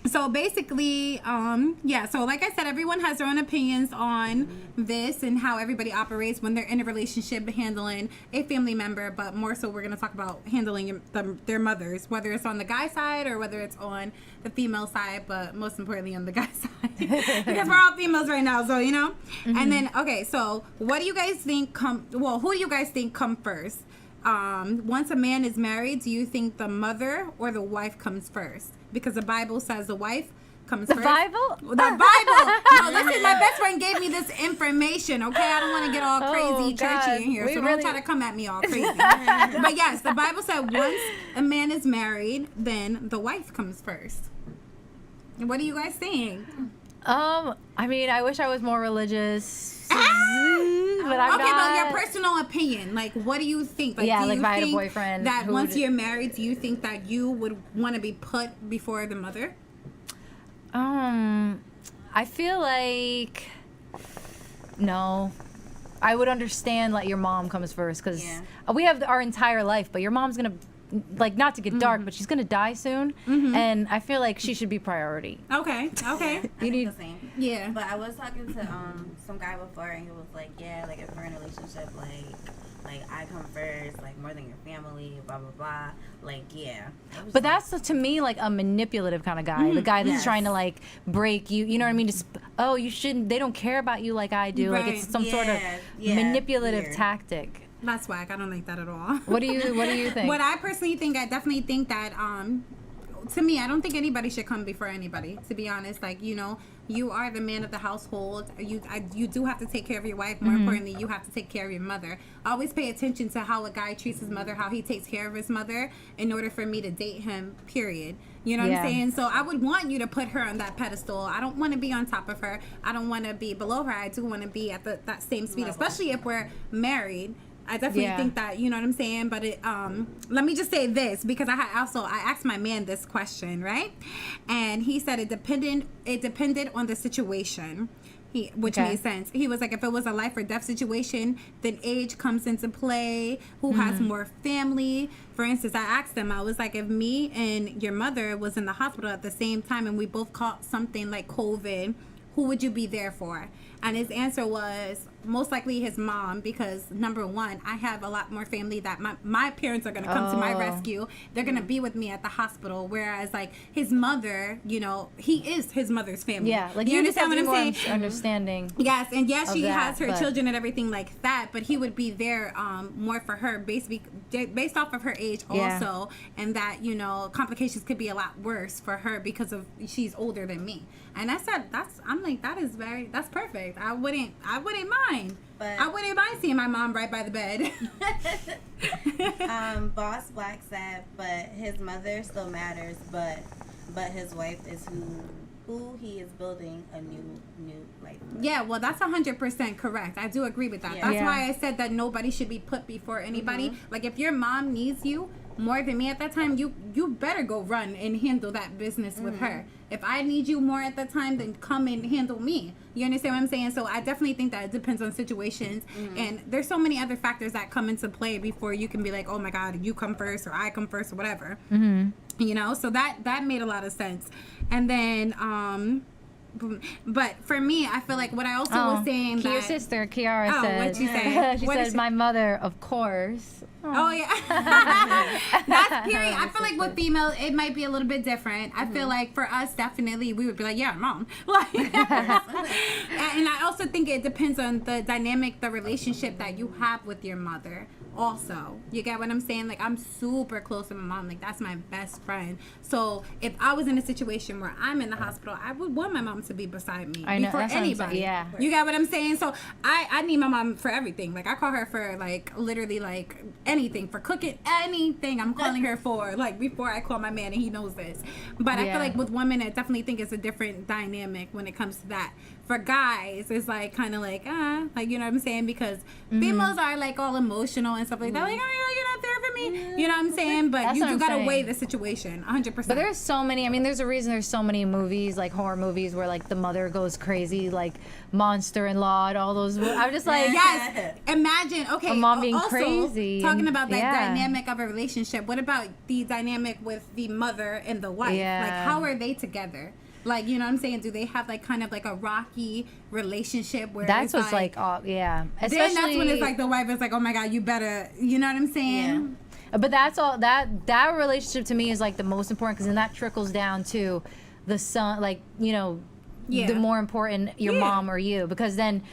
So basically, so like I said, everyone has their own opinions on this and how everybody operates when they're in a relationship handling a family member, but more so we're going to talk about handling their mothers, whether it's on the guy side or whether it's on the female side, but most importantly on the guy side because we're all females right now, so you know. Mm-hmm. And then, okay, so what do you guys think who do you guys think come first? Once a man is married, do you think the mother or the wife comes first? Because the Bible says the wife comes first. The Bible? The Bible. No, listen, my best friend gave me this information, okay? I don't want to get all crazy churchy in here, so don't try to come at me all crazy. But yes, the Bible said once a man is married, then the wife comes first. What are you guys saying? I mean, I wish I was more religious. But I'm okay, not. but your personal opinion, like, what do you think? Like, yeah, do like you if I had a think boyfriend that once you're married, do you think that you would want to be put before the mother? I feel like no. I would understand like your mom comes first because we have our entire life, but your mom's gonna. Like, not to get dark, but she's gonna die soon, and I feel like she should be priority. Okay. You need the same. Yeah. But I was talking to some guy before, and he was like, yeah, like if we're in a relationship, like I come first, like more than your family, blah blah blah. Like yeah. But that's to me like a manipulative kind of guy. The guy that's trying to like break you. You know what I mean? Just you shouldn't. They don't care about you like I do. Right. Like it's some sort of manipulative tactic. That's whack. I don't like that at all. What do you think? What I personally think, I definitely think that to me, I don't think anybody should come before anybody, to be honest. Like, you know, you are the man of the household. You do have to take care of your wife. More importantly, you have to take care of your mother. Always pay attention to how a guy treats his mother, how he takes care of his mother in order for me to date him, period. You know what I'm saying? So I would want you to put her on that pedestal. I don't want to be on top of her. I don't want to be below her. I do want to be at that same speed, especially if we're married. I definitely think that, you know what I'm saying? But let me just say this, because I asked my man this question, right? And he said it depended on the situation. Which made sense. He was like, if it was a life or death situation, then age comes into play. Who has more family? For instance, I asked him, I was like, if me and your mother was in the hospital at the same time and we both caught something like COVID, who would you be there for? And his answer was most likely his mom, because number one, I have a lot more family that my parents are going to come to my rescue. They're going to be with me at the hospital. Whereas like his mother, you know, he is his mother's family. Yeah, like you understand what I'm saying? Understanding. Yes, and yes, she has her children and everything like that, but he would be there more for her based off of her age also, and that, you know, complications could be a lot worse for her because of she's older than me. And that's perfect. I wouldn't mind. But I wouldn't mind seeing my mom right by the bed. Boss Black said, but his mother still matters, but his wife is who he is building a new life with. Yeah, well, that's 100% correct. I do agree with that. That's why I said that nobody should be put before anybody. Like, if your mom needs you more than me at that time, you better go run and handle that business with her. If I need you more at that time, then come and handle me. You understand what I'm saying? So I definitely think that it depends on situations. And there's so many other factors that come into play before you can be like, oh my God, you come first or I come first or whatever. You know, so that made a lot of sense. And then but for me, I feel like what I also was saying your that sister Kiara said. What'd you say? She said my mother, of course. Oh yeah, that's period. I feel like with females, it might be a little bit different. I feel like for us, definitely, we would be like, yeah, mom. Like, and I also think it depends on the dynamic, the relationship that you have with your mother. Also, you get what I'm saying? Like, I'm super close to my mom. Like, that's my best friend. So if I was in a situation where I'm in the hospital, I would want my mom to be beside me before anybody. Yeah. You get what I'm saying? So I need my mom for everything. Like, I call her for like literally like anything, for cooking, anything I'm calling her for, like before I call my man, and he knows this. But I feel like with women, I definitely think it's a different dynamic when it comes to that. For guys, it's like kind of like you know what I'm saying? Because females are like all emotional and stuff like that. Like, oh, you're not there for me. You know what I'm saying? But That's you what I'm gotta saying. weigh the situation 100%. But there's so many. I mean, there's a reason there's so many movies, like horror movies, where like the mother goes crazy, like Monster-in-Law and all those. I'm just like, yes. Imagine, okay. A mom being also, crazy. Talking about that Yeah. dynamic of a relationship. What about the dynamic with the mother and the wife? Yeah. Like, how are they together? Like, you know what I'm saying? Do they have like kind of like a rocky relationship where that's it's what's like, yeah. Especially, then that's when it's like the wife is like, oh my God, you better, you know what I'm saying? But that's all. That relationship to me is like the most important, because then that trickles down to the son. Like, you know, the more important your mom or you, because then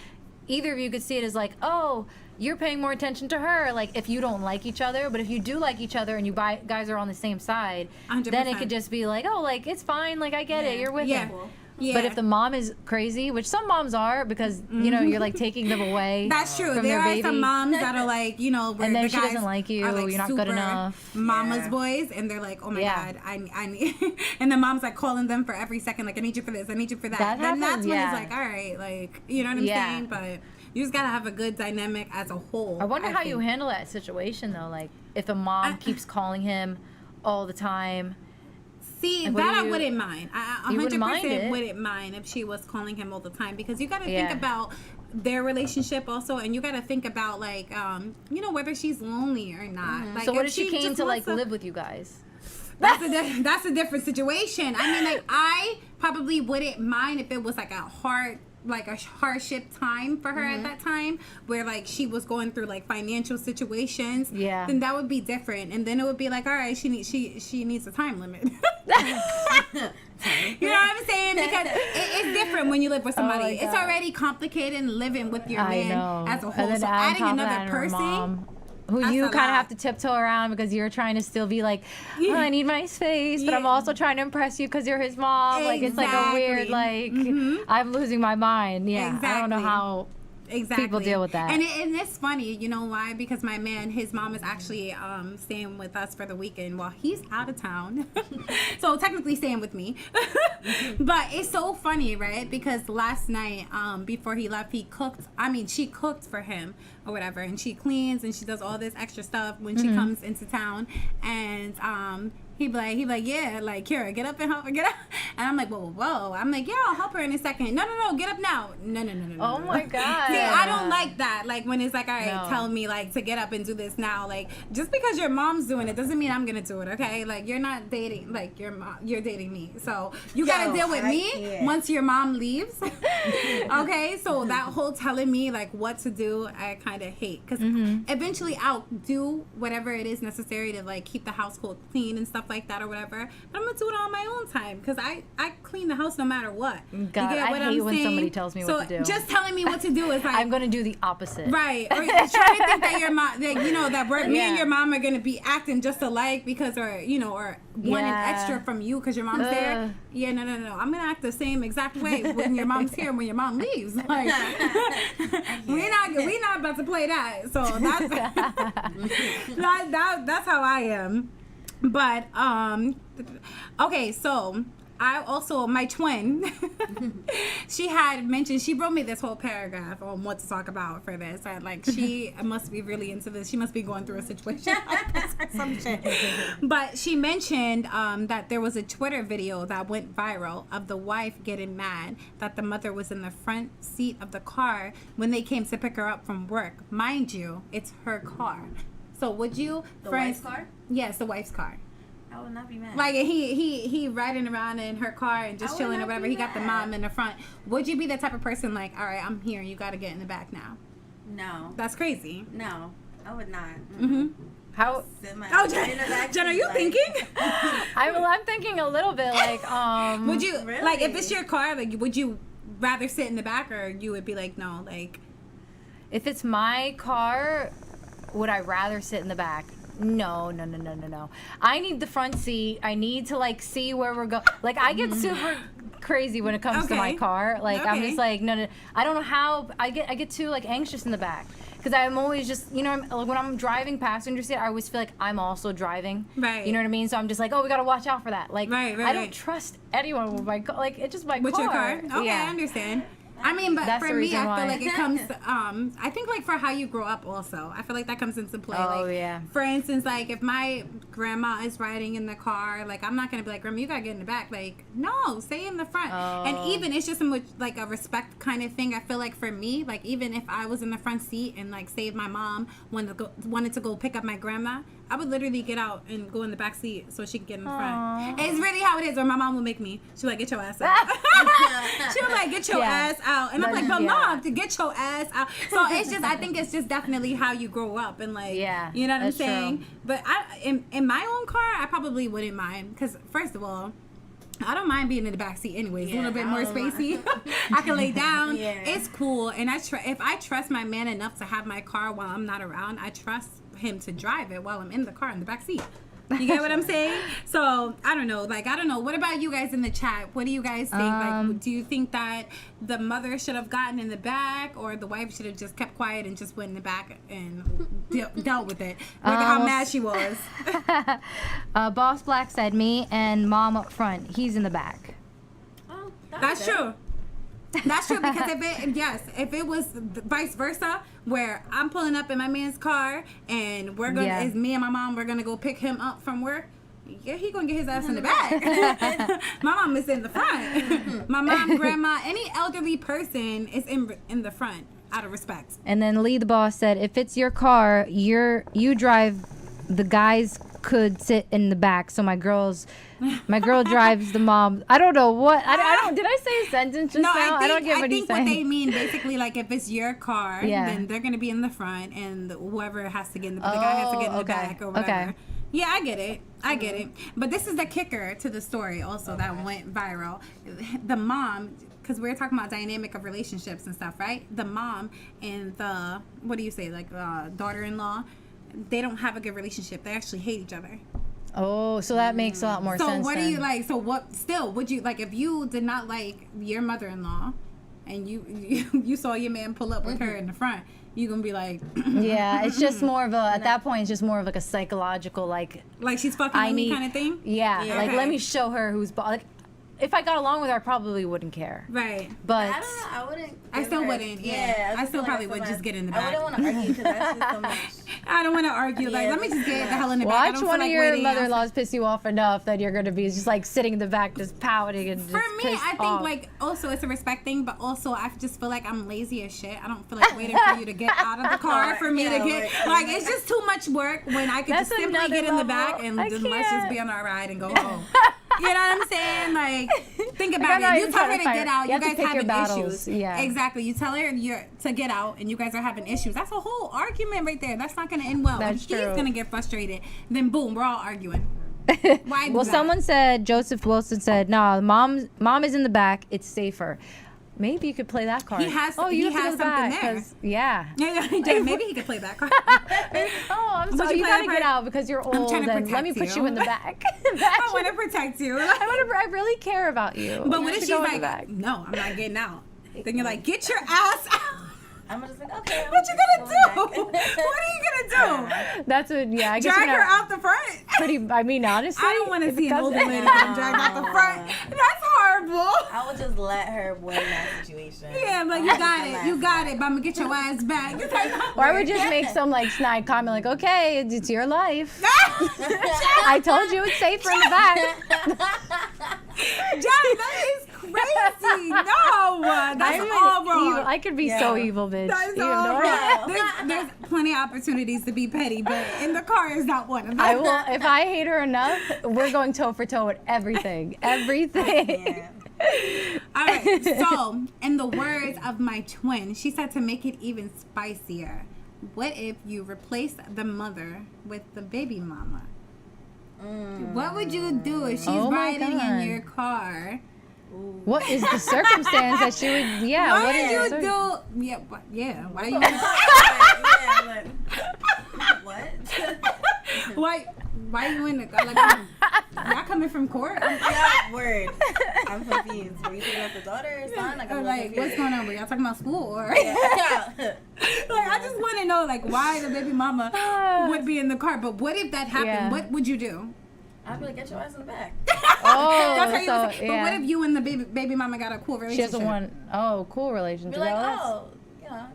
either of you could see it as like, oh, you're paying more attention to her, like if you don't like each other. But if you do like each other and you guys are on the same side, 100%. then it could just be like, oh, like it's fine, like I get it, you're with him. Yeah. But if the mom is crazy, which some moms are, because you know you're like taking them away. That's true. From There their are baby. some moms that are like, you know, where And then the she guys doesn't like you, are, like, you're not good super enough. Mama's boys, and they're like, oh my God, I need, and the mom's like calling them for every second, like, I need you for this, I need you for that. That Then that's happens, when yeah. it's like, all right, like, you know what I'm saying? But you just gotta have a good dynamic as a whole. I wonder how you think. handle that situation though. Like if a mom keeps calling him all the time. See, like, what that do I you- wouldn't mind. I You wouldn't mind 100% it? wouldn't mind if she was calling him all the time, because you got to Yeah. think about their relationship also, and you got to think about like, you know, whether she's lonely or not. Like, So what if if she came just to like wants live with you guys? That's a different situation. I mean, like, I probably wouldn't mind if it was like a hardship time for her at that time, where like she was going through like financial situations. Yeah. Then that would be different, and then it would be like, all right, she needs a time limit. You know what I'm saying? Because it's different when you live with somebody. It's already complicated living with your man as a whole. And then So add on adding top of that another and her person. mom, who That's you a kind of lot. have to tiptoe around because you're trying to still be like, oh, I need my space, but I'm also trying to impress you because you're his mom. Like it's like a weird, like I'm losing my mind. Yeah, I don't know how people deal with that. And it's funny, you know why? Because my man, his mom is actually staying with us for the weekend while he's out of town. So technically staying with me. But it's so funny, right? Because last night, before he left, she cooked for him or whatever, and she cleans and she does all this extra stuff when she comes into town. And he'd be like, yeah, like, Kira, get up and help her, get up. And I'm like, whoa. I'm like, yeah, I'll help her in a second. No, get up now. No. Oh my God. See, I don't like that. Like, when it's like, all right, No. tell me, like, to get up and do this now. Like, just because your mom's doing it doesn't mean I'm going to do it, okay? Like, you're not dating, like, you're dating me. So, you got to deal with me once your mom leaves. Okay? So, that whole telling me, like, what to do, I kind of hate. Because eventually I'll do whatever it is necessary to, like, keep the household clean and stuff like that or whatever. But I'm going to do it on my own time. Because I clean the house no matter what. God, you get what I hate I'm when saying? somebody tells me what to do. Just telling me what to do is like, I'm gonna do the opposite. right. Or you're trying to think that your mom, that, you know, that me and your mom are gonna be acting just alike because, or you know, or wanting extra from you because your mom's there. Yeah, no. I'm gonna act the same exact way when your mom's here and when your mom leaves. Like, we not about to play that. So that's how I am. But okay, so I also, my twin, she had mentioned, she wrote me this whole paragraph on what to talk about for this. And like, she must be really into this. She must be going through a situation like this or some shit. But she mentioned that there was a Twitter video that went viral of the wife getting mad that the mother was in the front seat of the car when they came to pick her up from work. Mind you, it's her car. So would you... The wife's car? Yes, the wife's car. I would not be mad. Like he riding around in her car and just I would chilling or not whatever. be He got the mad. mom in the front. Would you be the type of person like, all right, I'm here, you got to get in the back now? No. That's crazy. No. I would not. How? Sit my Oh, in the back Jen, are seat, you like- thinking? I'm thinking a little bit like Would you Really? like if it's your car? Like, would you rather sit in the back, or you would be like, no, like? if it's my car, would I rather sit in the back? No. I need the front seat. I need to like see where we're going. Like I get super crazy when it comes to my Okay. car. Like I'm Okay. just like no. I don't know how I get too like anxious in the back because I'm always just like, when I'm driving passenger seat, I always feel like I'm also driving. Right. You know what I mean? So I'm just like, oh, we gotta watch out for that. Like Right, I don't right. trust anyone with my car. Like it's just my With car. your car? Okay, Yeah. I understand. I mean, but That's for the me, reason I feel why. like it comes. I think like for how you grow up, also, I feel like that comes into play. Oh, like, yeah. For instance, like if my grandma is riding in the car, like I'm not gonna be like, Grandma, you gotta get in the back. Like, no, stay in the front. And Oh. even it's just a much, like a respect kind of thing. I feel like for me, like even if I was in the front seat and like say if my mom wanted to go pick up my grandma, I would literally get out and go in the back seat so she could get in the front. It's really how it is. Or my mom will make me. She'll like, get your ass out. She'll like, get your Yeah. ass out. And I'm like, but Yeah. mom, to get your ass out. So it's just, I think it's just definitely how you grow up and like, Yeah, you know what I'm that's saying? true. But in my own car, I probably wouldn't mind because first of all, I don't mind being in the back seat anyways. Yeah, a little bit I more don't mind. spacey. I can lay down. Yeah. It's cool. And if I trust my man enough to have my car while I'm not around, I trust him to drive it while I'm in the car in the back seat. You get what I'm saying? So I don't know. Like I don't know. What about you guys in the chat? What do you guys think? Like, do you think that the mother should have gotten in the back, or the wife should have just kept quiet and just went in the back and dealt with it? Look at how well, mad she was. Boss Black said me and mom up front. He's in the back. Oh, That's true. That's true because if it was vice versa, where I'm pulling up in my man's car and we're gonna, Yeah. it's me and my mom, we're gonna go pick him up from work. Yeah, he gonna get his ass in the back. My mom is in the front. My mom, grandma, any elderly person is in the front out of respect. And then Lee the boss said, if it's your car, you drive. The guys could sit in the back. So my girl drives the mom. I don't know what. I don't. Did I say a sentence just now? I don't get I what he's think what they saying. mean basically, like if it's your car, Yeah. then they're gonna be in the front, and whoever has to get in the guy has to get in the okay. back or whatever. Okay. Yeah, I get it. I get it. But this is the kicker to the story also that went viral. The mom, because we're talking about dynamic of relationships and stuff, right? The mom and the, what do you say, like daughter-in-law, they don't have a good relationship. They actually hate each other. Oh, so that makes a lot more So sense. what do then. you like? So what? Still, would you like if you did not like your mother-in-law, and you saw your man pull up with her in the front? You gonna be like, Yeah, it's just more of a. At that point, it's just more of like a psychological like. like she's fucking with me kind of thing? Yeah, Yeah. like Okay. let me show her who's like. If I got along with her, I probably wouldn't care. Right. But I don't know. I wouldn't. I give still her- wouldn't, yeah. I just still feel probably it's would so just much- get in the I back. wouldn't want to argue because that's just so much. I don't want to argue. Like, Yeah, let me just that's get too the hell in the watch back. I don't one feel of like your waiting mother-in-laws piss you off enough that you're gonna be just like sitting in the back, just pouting and just For me, pissed I think off. like also it's a respect thing, but also I just feel like I'm lazy as shit. I don't feel like waiting for you to get out of the car for me to Yeah, get like it's just too much work when I could That's just simply another get in the level. back and I just let's just can't. be on our ride and go home. You know what I'm saying? Like, think I'm about not it. You even tell trying her to to fight. get out. You You have to guys pick your having battles. issues. Yeah. Exactly. You tell her to get out, and you guys are having issues. That's a whole argument right there. That's not going to end well. That's If he's true. going to get frustrated, then boom, we're all arguing. Why do Well, that? someone said, Joseph Wilson said, "No, mom is in the back. It's safer." Maybe you could play that card. He has- Oh, he you have has to go something back, there. 'cause- Yeah. Maybe he could play that card. Oh, I'm Would sorry. you You play gotta that get part? out because you're old. trying to And let me protect put you you. in the back. I want to protect you. I really care about you. But You what if should she's go in the like, back. no, I'm not getting out? Then you're like, get your ass out. I'm just like, okay. What you gonna do? What are you gonna do? That's what. Yeah, I guess Drag you're her not out the front? pretty. I mean, honestly, I don't want to if see it an comes- older lady getting dragged out the front. That's horrible. I would just let her win that situation. Yeah, but you got it. You got it. But I'm gonna get your ass back. Or I would just make some like snide comment like, "Okay, it's your life. I told you it's safer in the back." Johnny, that is crazy. No, that's I'm all an wrong. evil. I could be so evil, bitch. That's Even all though- wrong. There's plenty of opportunities to be petty, but in the car is not one of them. I will. If I hate her enough, we're going toe for toe with everything. Everything. Yeah. All right. So, in the words of my twin, she said to make it even spicier. what if you replace the mother with the baby mama? What would you do if she's Oh my riding God. in your car? What is the circumstance that she would? Yeah. What What would is you the cir- do? Yeah, yeah. Why you? What? Why you in the car? Like, y'all coming from court? Yeah, word. I'm confused. Were you thinking of the daughter or son? Like, I'm Like, what's going on? Were y'all talking about school or? Yeah. Like, I just want to know, like, why the baby mama would be in the car. But what if that happened? Yeah. What would you do? I'd be like, get your ass in the back. Oh, That's how you so, would say. yeah. But what if you and the baby mama got a cool She relationship? doesn't want. Oh, cool relationship. Be like, Oh, that's- oh, yeah.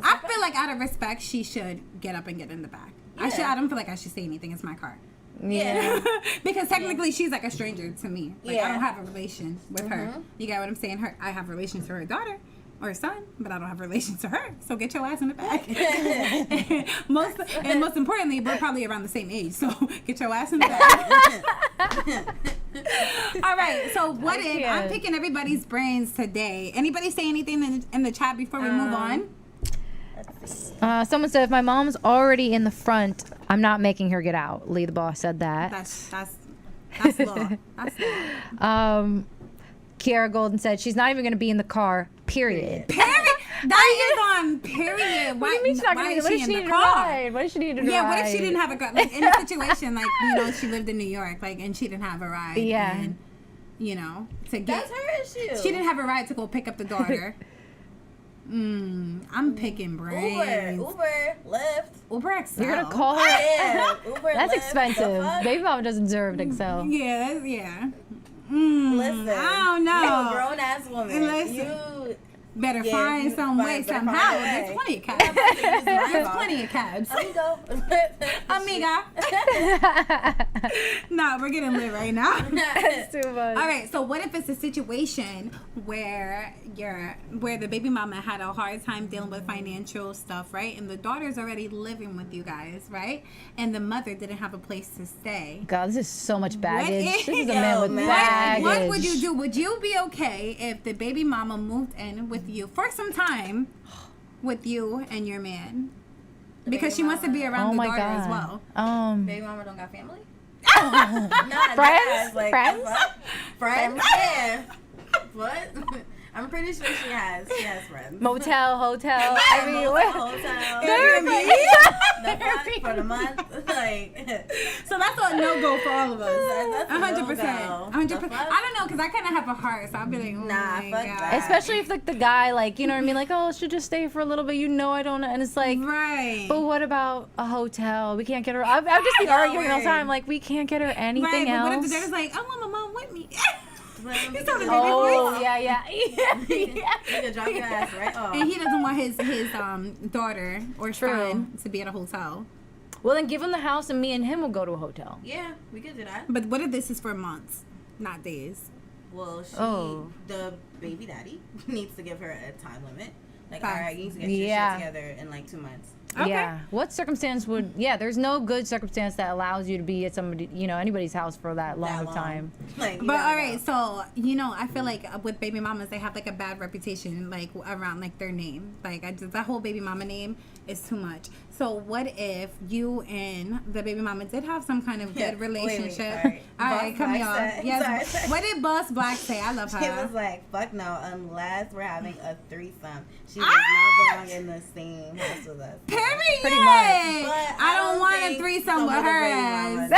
I feel like out of respect, she should get up and get in the back. Yeah. I don't feel like I should say anything. It's my car. Yeah. Because technically she's like a stranger to me. Like, I Yeah. don't have a relation with her. You get what I'm saying? I have relations to her daughter or son, but I don't have relations to her. So get your ass in the back. most importantly, we're probably around the same age. So get your ass in the back. All right. So what if I'm can't. picking everybody's brains today? Anybody say anything in the chat before we move on? Someone said if my mom's already in the front, I'm not making her get out. Lee the boss said that. That's law. That's law. Kiara Golden said she's not even going to be in the car. Period. Period. That is on period. What do you mean she's not why going to be? is What she if she in the needed a car? ride? What if she needed a Yeah, ride? what if she didn't have a car? Like in a situation, like, you know, she lived in New York, like, and she didn't have a ride. Yeah. And, you know, to get. That's her issue. She didn't have a ride to go pick up the daughter. I'm picking brains. Uber, Lyft. Uber XL. You're going to call her? Yeah, Uber, That's Lyft, expensive. the fuck? Baby mama doesn't deserve an Excel. Yeah, that's, yeah. Listen, I don't know. you're a grown ass woman. Listen. You Better Yeah, find you some find- way, better somehow. find a There's way. plenty of cabs. There's plenty of cabs. Amigo. Amiga. Nah, we're getting lit right now. That's too much. All right, so what if it's a situation where the baby mama had a hard time dealing with financial stuff, right? And the daughter's already living with you guys, right? And the mother didn't have a place to stay. God, this is so much baggage. What This is a is- man with Yo, man. baggage. What would you do? Would you be okay if the baby mama moved in with you for some time with you and your man? Because she wants to be around Oh the my daughter God. as well. Baby mama don't got family? Friends? Friends? Like, Friends? what? Friends? Yeah. What? I'm pretty sure she has friends. Motel, hotel. I mean, Motel, what? hotel. Airbnb? The fuck for the month. Like, So that's a no-go for all of us. That's a 100%. no-go. 100%. The fuck? I don't know, because I kind of have a heart, so I'll be like, oh Nah, my fuck God. that. Especially if like the guy, like, you know what I mean, like, oh, she'll just stay for a little bit. You know, I don't know, and it's like, Right. but what about a hotel? We can't get her. I've just been arguing all the time. Like, we can't get her anything Right, but else. what if the daughter's like, I want my mom with me? He's talking to Oh, baby yeah. You can drop your ass right off. And he doesn't want his daughter or True. son to be at a hotel. Well, then give him the house, and me and him will go to a hotel. Yeah, we could do that. But what if this is for months, not days? Well, the baby daddy needs to give her a time limit. Like, all right, you need to get your Yeah. shit together in like 2 months. Okay. Yeah. What circumstance would? Yeah. There's no good circumstance that allows you to be at somebody, anybody's house for that long That of long. time. Like, you But gotta all right, go. so I feel like with baby mamas, they have like a bad reputation, like around like their name. Like that whole baby mama name is too much. So what if you and the baby mama did have some kind of Yeah, good wait, relationship? sorry. All right, Boss come Black y'all. said- Yes. sorry. What did Boss Black say? I love her. She was like, fuck no, unless we're having a threesome. She does not belong in the same house with us. Period. Pretty much. But I don't want a think threesome some with of the her baby ass.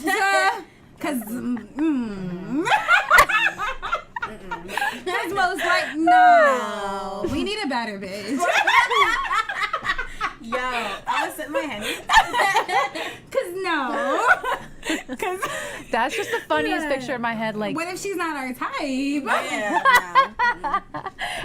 mamas Cause, know. most like no. We need a better bitch. Yo, I'm gonna sit my hand. Cause no. Cause That's just the funniest Yeah. picture in my head. Like, what if she's not our type? Yeah, no.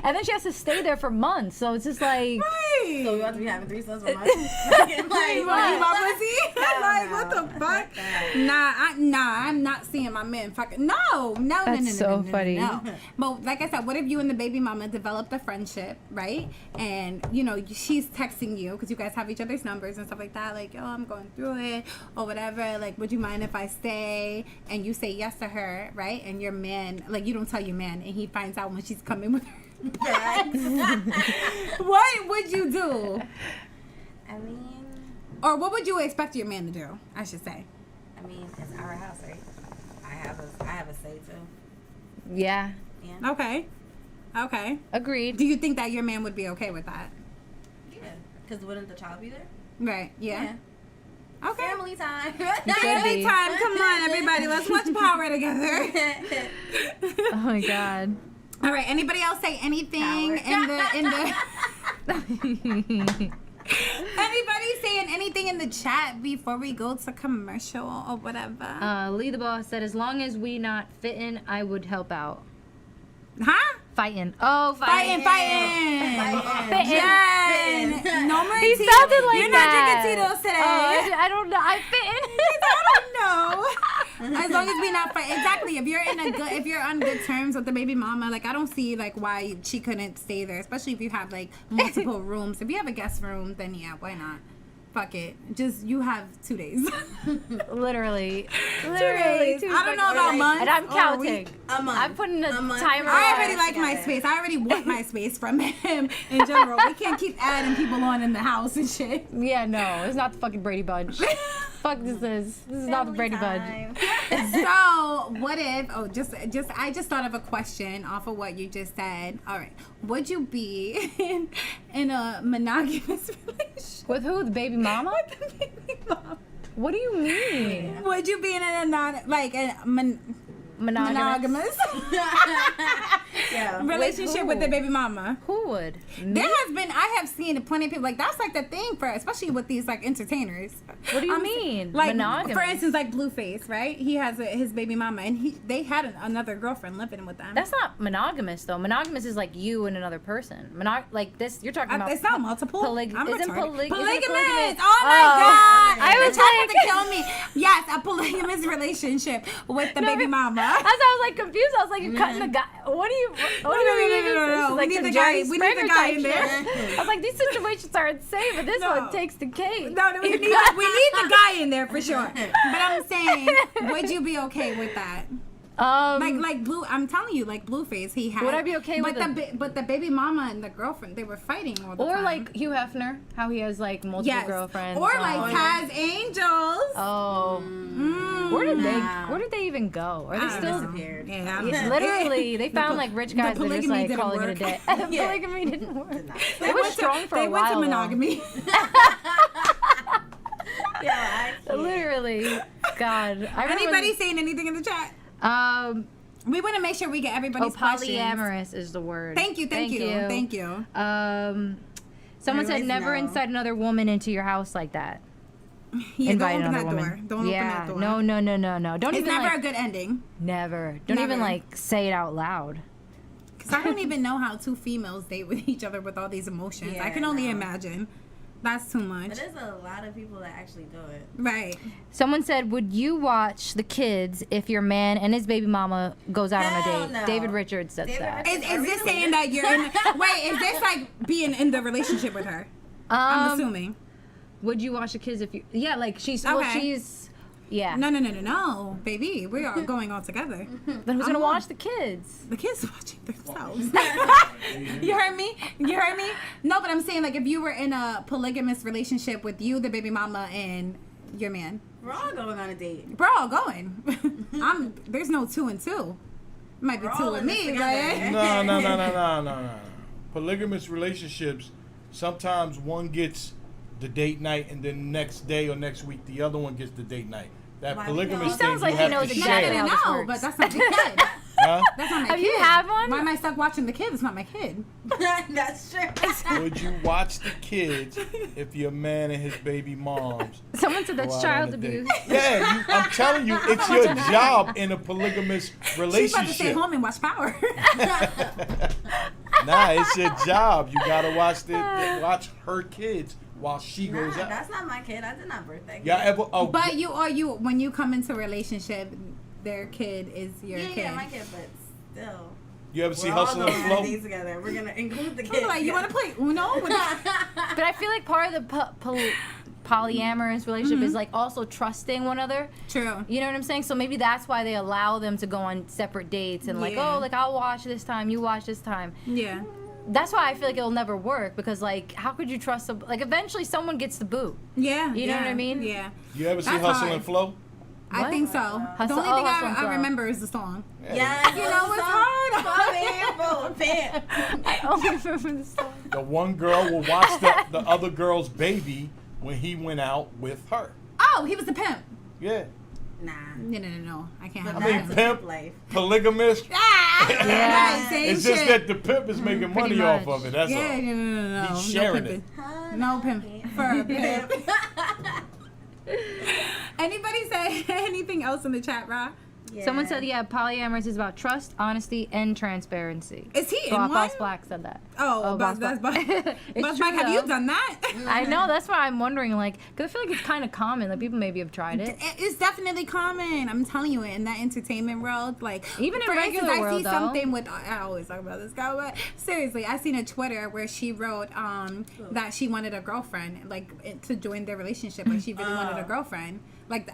and then she has to stay there for months. So it's just like, Right. So we about to be having threesomes with my like, You want my pussy? Hell Like, no. what the fuck? Fuck that. I'm not seeing my man fucking. No. That's so funny. No. But like I said, what if you and the baby mama developed a friendship, right? And she's texting you because you guys have each other's numbers and stuff like that. Like, yo, I'm going through it or whatever. Like, would you mind if I stay? And you say yes to her, right? And your man, like, you don't tell your man, and he finds out when she's coming with her. Right. What would you do? I mean, Or what would you expect your man to do? I should say. I mean, it's our house, right? I have a say too. Yeah. Yeah. Okay. Agreed. Do you think that your man would be okay with that? Yeah. Because wouldn't the child be there? Right. Yeah. Okay. Family time. Family time. Come on, everybody. Let's watch Power together. Oh my God. All right. Anybody else say anything in the Anybody saying anything in the chat before we go to commercial or whatever? Lee the Boss said, as long as we not fitting, I would help out. Huh? Fighting. Oh, Fighting. Fitting. Yes. No more He Tito's. sounded like You're that. not drinking Tito's today. Oh, I don't know. I'm fitting. I don't know. As long as we not fight. Exactly. If you're on good terms with the baby mama, like I don't see like why she couldn't stay there, especially if you have like multiple rooms. If you have a guest room, then yeah, why not? Fuck it. Just you have 2 days. Literally. 2 days. I don't know about months. And I'm or counting. weeks. A month. I'm putting a month. timer I on. already like my space. I already want my space from him in general. We can't keep adding people on in the house and shit. Yeah, no, it's not the fucking Brady Bunch. Fuck this is not the Brady Bunch. So what if? I just thought of a question off of what you just said. All right, would you be in a monogamous relationship With who? The baby mama? with the baby mom? What do you mean? Would you be in a monogamous Yeah. relationship with the baby mama? Who would? I have seen plenty of people like that's like the thing for especially with these like entertainers. What do you mean? Like Monogamous? for instance, like Blueface, right? He has his baby mama, and they had another girlfriend living with them. That's not monogamous though. Monogamous is like you and another person. Like this, you're talking about. It's not multiple. I'm retarded. polygamous? Polygamous. Oh my God! I was trying like, to kill me. Yes, a polygamous relationship with the baby mama. As I was like confused, I was like, you're cutting the guy. What do you? What do you mean? No. Like We need the the guy. Jerry We need the Springer guy type in there. shit. I was like, these situations are insane, but this No. one takes the cake. No, we need the guy in there for sure. But I'm saying, would you be okay with that? Like Blue, I'm telling you, like Blueface, he had. Would I be okay with but the baby mama and the girlfriend, they were fighting all the time. Or like Hugh Hefner, how he has like multiple girlfriends. Or like Taz Angels. Oh. Where did they even go? Are they still disappeared? Yeah, literally, they found like rich guys that are just like didn't calling work. it a day. Polygamy didn't work. It was strong for they a while. went to though. monogamy. Yeah. Literally, God. I remember Anybody saying anything in the chat? We want to make sure we get everybody's questions. polyamorous is the word. Thank you. Someone said Anyways, never no. incite another woman into your house like that. Yeah, Invite don't open another that woman. door. Don't open that door. No. Don't It's even never like, a good ending. Never. Don't even Never. like say it out loud. Because I don't even know how two females date with each other with all these emotions. Yeah, I can only no. imagine. That's too much. But there's a lot of people that actually do it. Right. Someone said, would you watch the kids if your man and his baby mama goes out on a Hell date? no. David Richards said David that. Richards- Is this saying that you're in... Wait, is this like being in the relationship with her? I'm assuming. Would you watch the kids if you... Yeah, like she's... Well, Okay. she's... Yeah. No, baby. We are going all together. Then who's going to watch the kids? The kids watching themselves. You heard me? No, but I'm saying like if you were in a polygamous relationship with you, the baby mama, and your man. We're all going on a date. We're all going. There's no 2 and 2. Might be We're 2 all with in this me, together. but No. Polygamous relationships, sometimes one gets the date night and then next day or next week the other one gets the date night. That Why polygamous not? thing Sounds like you he have knows to exactly share. how this works. but that's not my kid. Huh? That's not my Have kid. you had one? Why am I stuck watching the kid? It's not my kid. That's true. Would you watch the kids if your man and his baby moms Someone said go that's out child on a date? abuse. Yeah, I'm telling you, it's your job in a polygamous She's about to stay relationship. home and watch Power. Nah, it's your job. You gotta watch watch her kids while she Nah, goes out. that's not my kid. I did not birth that kid. Y'all ever? Oh, But when you come into a relationship, their kid is your kid. Yeah, my kid, but still. you ever see We're all Hustle going and on Flow? dates together. We're gonna include the I'm kids. like, you want to play Uno? But I feel like part of the polyamorous relationship is like also trusting one another. True. You know what I'm saying? So maybe that's why they allow them to go on separate dates and like, Yeah. oh, like I'll watch this time, you watch this time. Yeah. that's why I feel like it'll never work because like how could you trust like eventually someone gets the boot. Yeah. You know what I mean? Yeah. You ever see That's Hustle hard. and Flow? I think so. Hustle- the only thing Hustle and I Flow. remember is the song. Yeah, You know what's hard? I only remember the song. The one girl will watch the other girl's baby when he went out with her. Oh, he was the pimp. Yeah. Nah. No. I can't have I mean, that. pimp, life. polygamist. Yeah. It's Same just shit. that the pimp is making money off much. of it. That's Yeah, all. no. He's sharing no it. pimping. No pimp. For a pimp. Anybody say anything else in the chat, Ra? Someone said, yeah, polyamorous is about trust, honesty, and transparency. Is he in Boss one? Black said that. Oh, Boss that's Black. It's Boss true, Black, have you though. done that? I know, that's why I'm wondering, like, because I feel like it's kind of common. Like, people maybe have tried it. It's definitely common. I'm telling you, in that entertainment world, like Even in for regular instance, I world, see though. something with. I always talk about this guy, but seriously, I seen a Twitter where she wrote that she wanted a girlfriend, like to join their relationship. Like she really wanted a girlfriend. Like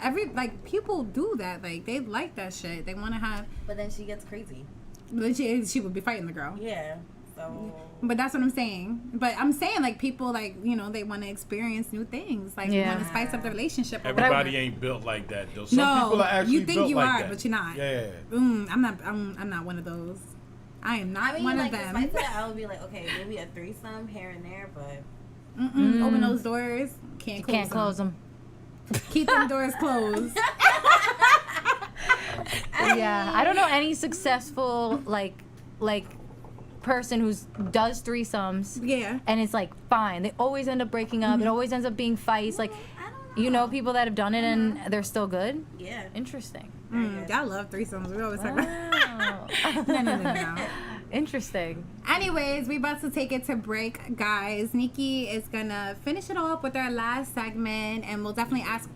people do that. Like they like that shit. They want to have. But then she gets crazy. But she would be fighting the girl. Yeah. So. But that's what I'm saying. But I'm saying like people like they want to experience new things. Like Yeah. want to spice up the relationship. Or Everybody whatever. ain't built like that though. Some No, people are actually you think built you like are, that. but you're not. Yeah. I'm not one of those. I am not I mean, one like, of them. despite that, I would be like, okay, maybe a threesome here and there, but. Open those doors. Can't close Can't close them. Keep them doors closed. Yeah, I don't know any successful like person who does threesomes. Yeah. And it's like fine. They always end up breaking up. It always ends up being fights. Like, you know people that have done it and they're still good. Yeah. Interesting. Y'all love threesomes. We always talk about. Oh. No. Interesting. Anyways, we about to take it to break, guys. Nikki is gonna finish it off with our last segment, and we'll definitely ask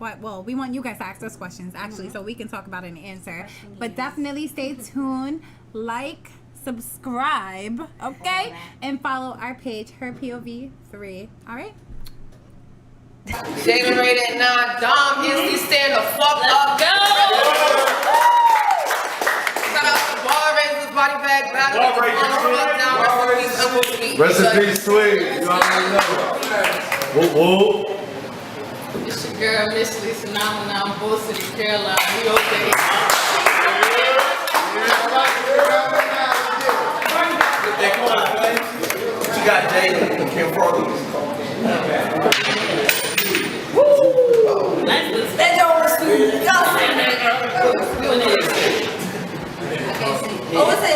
we want you guys to ask us questions actually, so we can talk about it and answer. But definitely stay tuned, like, subscribe, okay, and follow our page, Her POV 3. All right. J.Lo rated 9, Dom Hensley, stand the fuck up. Go! Shout out to Ball Raisers, Body Bag Battle. Rest in peace, Sweet. You already know. Whoop, whoop. It's your girl, Miss Lisa Phenomenon, I'm Bull City, Carolina. We okay. You got J.Lo and Kim Farley. Stand over, Steve. Y'all saying that, girl. Doing it. I can't see. Oh, what's it?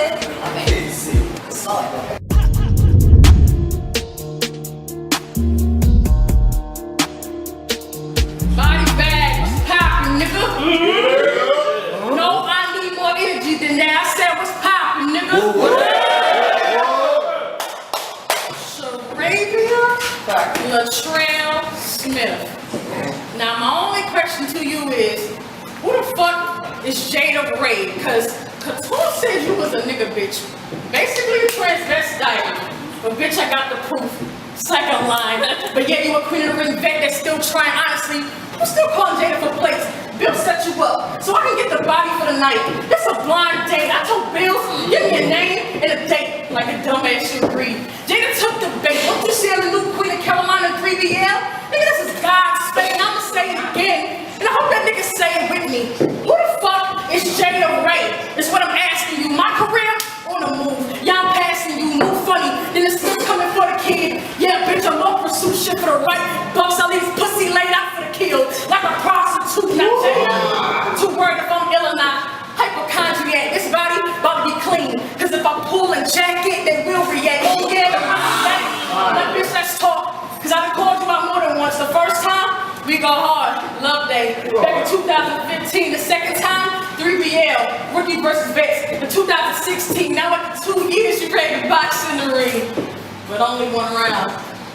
Body bag, what's poppin', nigga? No, I need more energy than that. I said, what's poppin', nigga? Sarabia Latrell Smith. Now, my only question to you is, who the fuck is Jada Ray? Because Couture said you was a nigga, bitch. Basically a transvestite. But bitch, I got the proof. Second line. But yet you a queen of the ring vet that's still trying. Honestly, I'm still calling Jada for plates. Bill set you up so I can get the body for the night. It's a blind date. I told Bill, give me a name and a date like a dumbass should read. Jada took the bait. Don't you see the new queen of Carolina 3BL? Nigga, this is God's Spain. I'ma say it again. And I hope that nigga say it with me. Who the fuck is Jada Ray? Is what I'm asking you. My career on the move. Y'all passing you. Move funny. Then it's still coming for the kid. Yeah, bitch, I'm up pursue shit for the right bucks. I leave pussy laid out for the kill. Like a prostitute, not Jada. Too worried if I'm ill or not. Hypochondriac. This body about to be clean. Cause if I pull and jack it, they will react. Oh yeah, that bitch, let's talk. Cause I done called you out more than once. The first time, we go hard. Love Day. Back in 2015. The second time, 3BL. Rookie versus vets. In 2016. Now after 2 years, you ready to box in the ring. But only one round.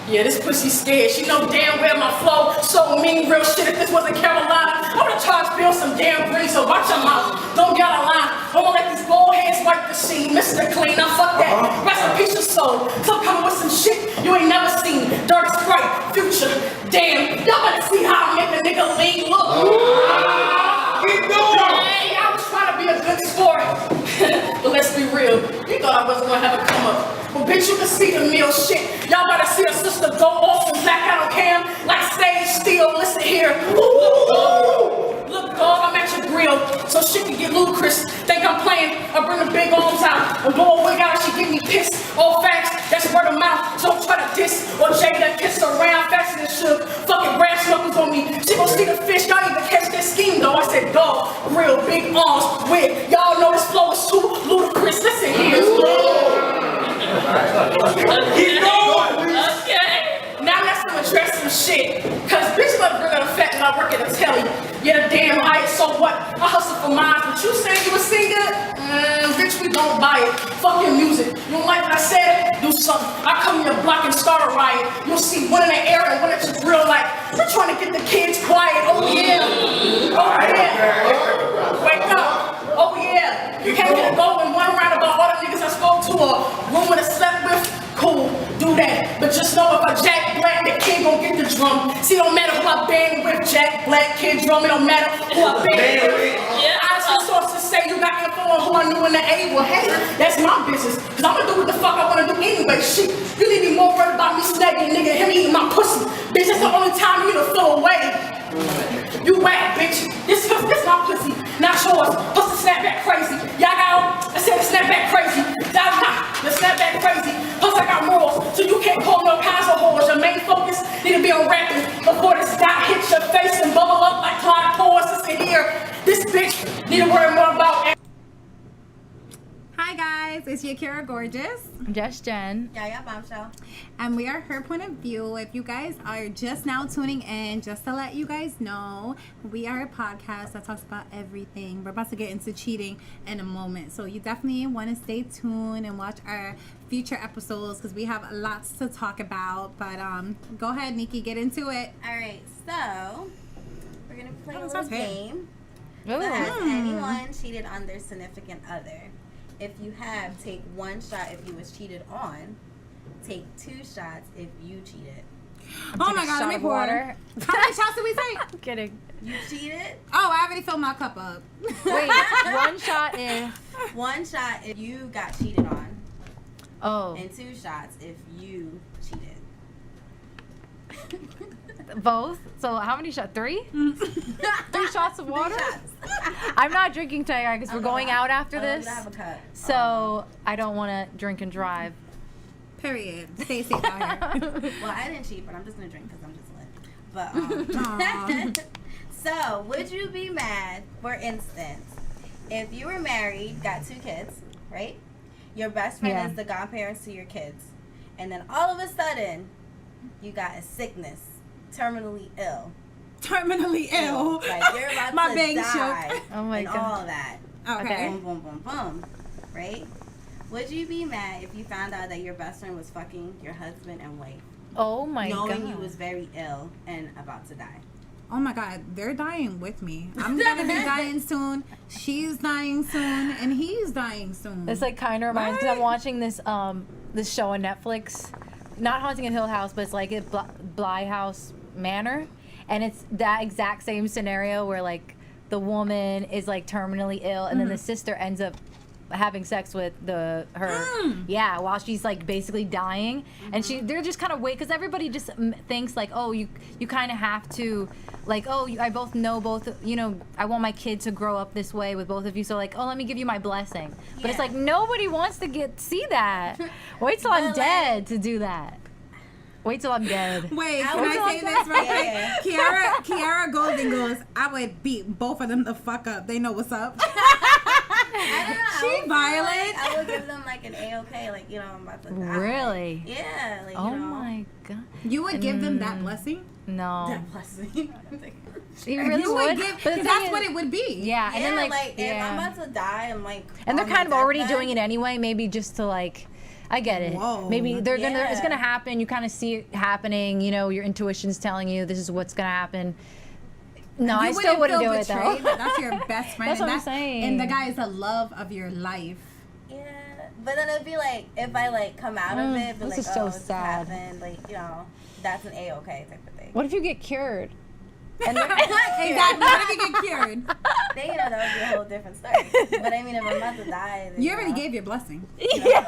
Yeah, this pussy scared. She know damn well my flow so mean, real shit. If this wasn't Carolina, I would've charged Bill some damn green. So watch your mouth. Don't get out of line. I'ma let these bald heads wipe the scene. Mr. Clean, now fuck that. Rest in peace your soul. So I'm coming with some shit you ain't never seen. Dirty Sprite, Future. Damn, y'all better see how I make a nigga lean. Look. Keep going. Hey, I was trying to be a good sport. But let's be real. You thought I I wasn't gonna have a come up. But bitch, you can see the meal shit. Y'all gotta see a sister go off and black out on cam like stage still. Listen here. Look, dog, I'm at your grill, so shit can get ludicrous. Think I'm playing, I bring the big arms out and blow a wig out, she give me piss. All facts, that's word of mouth, so don't try to diss or J.Lo kiss around faster than should. Fucking grass knuckles on me, she gon' see the fish, y'all even catch that scheme though. I said, dog, real big arms, wig. Y'all know this flow is too ludicrous. Listen here. Now let's address some shit. Cause bitch mother bring out a fact and I work at a telly. Yeah, damn right, so what? I hustle for mine, but you saying you a singer? Bitch, we don't buy it. Fuck your music. You don't like what I said? Do something. I come in your block and start a riot. You'll see one in the air and one at your grill like, we're trying to get the kids quiet. Oh yeah. Oh yeah. Wake up. Oh yeah. You can't get a go in one roundabout. All the niggas I spoke to or room with a slept with. Cool, do that. But just know if I Jack Black, the kid gon' get the drum. See, don't matter who I bang with, Jack Black, kid drum, it don't matter who I bang with. Yeah, honestly, sources say you got info on who I knew in the A. Well, hey, that's my business. Cause I'ma do what the fuck I wanna do anyway. Shit, you need to be more worried about me snagging nigga, him eating my pussy. Bitch, that's the only time you to feel away. You whack, bitch. This my pussy, not yours. Plus the snapback crazy. Y'all got, I said the snapback crazy. Y'all got the snapback crazy. Plus I got morals, so you can't call no kinds of whores. Your main focus need to be on rapping before this dot hits your face and bubble up like Clyde Pores. Listen here, this bitch need to worry more about. Hi guys, it's Yakira Gorgeous. Just Jen. Yeah, bombshell. And we are Her Point of View. If you guys are just now tuning in, just to let you guys know, we are a podcast that talks about everything. We're about to get into cheating in a moment. So you definitely want to stay tuned and watch our future episodes because we have lots to talk about. But go ahead, Nikki, get into it. All right, so we're going to play a little game. Ooh. So has anyone cheated on their significant other? If you have, take one shot if you was cheated on. Take 2 shots if you cheated. Oh my God, let me pour water. How many shots did we take? I'm kidding. You cheated? Oh, I already filled my cup up. Wait, one shot if... 1 shot if you got cheated on. Oh. And 2 shots if you cheated. Both? So how many shots? 3? 3 shots of water? 3 shots. I'm not drinking tonight because we're going out after this. I have a cup. So I don't want to drink and drive. Period. Stay safe out here. Well, I didn't cheat, but I'm just going to drink because I'm just lit. But, so, would you be mad, for instance, if you were married, got 2 kids, right? Your best friend is the godparents to your kids. And then all of a sudden, you got a sickness, terminally ill. Terminally ill. Like, you're about My to big die. shook. Oh my and God. all of that. Okay. Boom, boom, boom, boom. Right? Would you be mad if you found out that your best friend was fucking your husband and wife? Oh my God. Knowing you was very ill and about to die. Oh my God, they're dying with me. I'm gonna be dying soon. She's dying soon, and he's dying soon. This like kind of reminds me. I'm watching this this show on Netflix, not Haunting in Hill House, but it's like a Bly House Manor, and it's that exact same scenario where like the woman is like terminally ill, and then the sister ends up having sex with her while she's like basically dying, and they're just kind of because everybody just thinks like, oh, you kind of have to like, oh, I both know both, I want my kid to grow up this way with both of you, so like, oh, let me give you my blessing. But it's like nobody wants to see that. Wait till I'm dead to do that. Wait till I'm dead. Wait, can I say this right quick? Kiara Golden goes, I would beat both of them the fuck up. They know what's up. I don't know. She violent. I would give them like an A-okay, like, I'm about to die. Really? Yeah. Like, Oh my God. You would give them that blessing? No. That blessing. You really You would? give, But the because that's thing what is- it would be. Yeah, and then like, if I'm about to die, I'm like, and they're on kind of my already deathbed. doing it anyway, maybe just to like, I get it. Whoa. Maybe it's Yeah. gonna happen. You kind of see it happening. Your intuition's telling you this is what's gonna happen. No, I still wouldn't do it though. That's your best friend. That's and what I'm saying. And the guy is the love of your life. Yeah, but then it'd be like, if I like come out of it, but this like, is so it's sad. happened, like, that's an A-okay type of thing. What if you get cured? Exactly. What if you get cured? Then, that would be a whole different story. But I mean, if my mother died, then, You already gave your blessing. Yeah.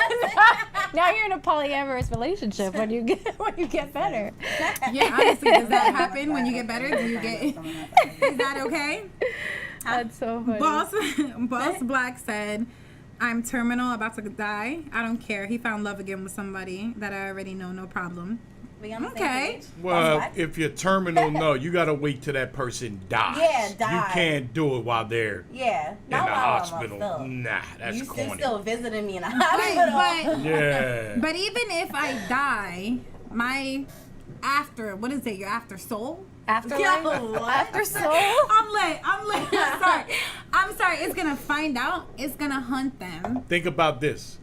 Now you're in a polyamorous relationship when you get better. Yeah, honestly, does that happen when you get better? Do you get? Is that okay? That's so funny. Boss Black said, "I'm terminal, about to die. I don't care. He found love again with somebody that I already know. No problem." We on the same Okay. page? Well, Boss Black? if you're terminal, no, you gotta wait till that person dies. Yeah, die. You can't do it while they're Yeah. in the Not while I'm hospital. still. Nah, that's You corny. still visiting me in the hospital. Yeah. But even if I die, my what is it? Your after soul? Afterlife? what? After soul? I'm lit. I'm sorry. It's gonna find out. It's gonna hunt them. Think about this.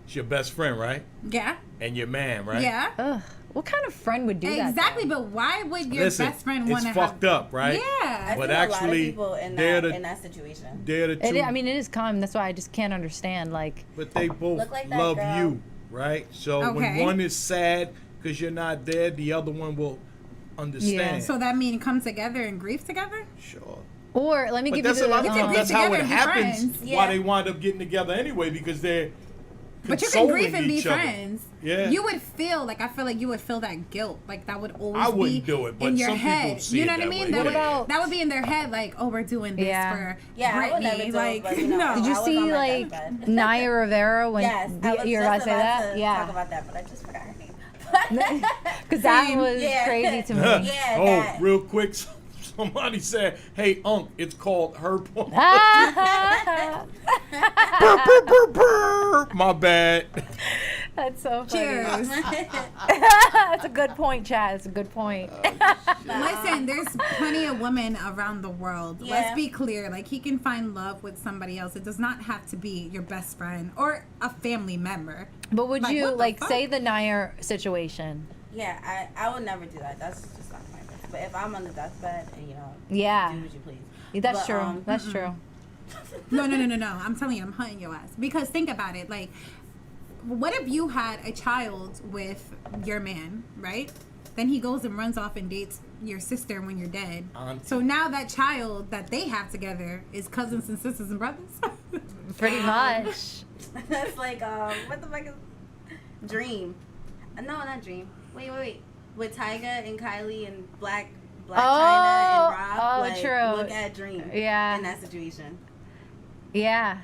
It's your best friend, right? Yeah. And your man, right? Yeah. Ugh. What kind of friend would do that? Exactly. though? But why would your Listen, best friend want to it's have? fucked up, right? Yeah. I But see actually, a lot of people in they're that situation. They're the two. I mean, it is common. That's why I just can't understand. Like, But they both Look like that love girl. you, right? So when Okay. one is sad because you're not there, the other one will understand. So that means come together and grieve together? Sure. or let me But give that's you a the. lot of times grieve that's how together it and be happens. friends. Yeah. Why they wind up getting together anyway, because they're But you can grieve and consoling be each other. friends. Yeah. You would feel like, I feel like you would feel that guilt. Like that would always I wouldn't be do it, but in your some people head. see You it know what I that mean? way. That What would, about- that would be in their head, like, oh, we're doing this Yeah. for Yeah, I would never Britney. do Like, it, but, you know, no. Did you I was see on my like deathbed. Naya Rivera when Yes, I was you're just about to say about that? to Yeah. talk about that, but I just forgot her name. Because that Same. was Yeah. crazy to me. Yeah, Oh, that. real quick, somebody said, "Hey, Unc, it's called her point." Ah! Brr, brr, brr, brr. My bad. That's so funny. Cheers. That's a good point, Chad. That's a good point. Listen, there's plenty of women around the world. Yeah. Let's be clear. Like, he can find love with somebody else. It does not have to be your best friend or a family member. But would Like, you what the like fuck? say the Naya situation? Yeah, I would never do that. That's just not my business. But if I'm on the deathbed, and Yeah. do what you please. That's But, true. That's true. No. I'm telling you, I'm hunting your ass. Because think about it. Like, what if you had a child with your man, right? Then he goes and runs off and dates your sister when you're dead. Auntie. So now that child that they have together is cousins and sisters and brothers. Pretty much. That's like, what the fuck is Dream? No, not Dream. Wait. With Tyga and Kylie and Black China and Rob. oh, like, true. Look at Dream. Yeah. In that situation. Yeah.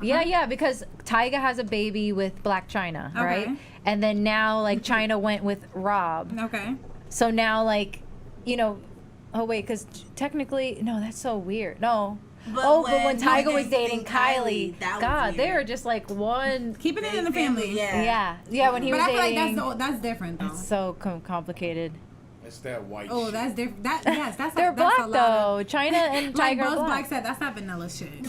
Yeah, because Tyga has a baby with Black China, right? Okay. And then now, like, China went with Rob. Okay. So now, like, oh, wait, because technically, no, that's so weird. No. But But when Tyga was dating dating Kylie, that was God, they weird. are just like one. Keeping it in the family. Yeah. Yeah, when he But was I feel dating. like that's different though. It's so complicated. It's that white Oh, shit. that's different. That's They're that's black a lot though. China and of, like Tiger are Boss black. Black said, that's not vanilla shit.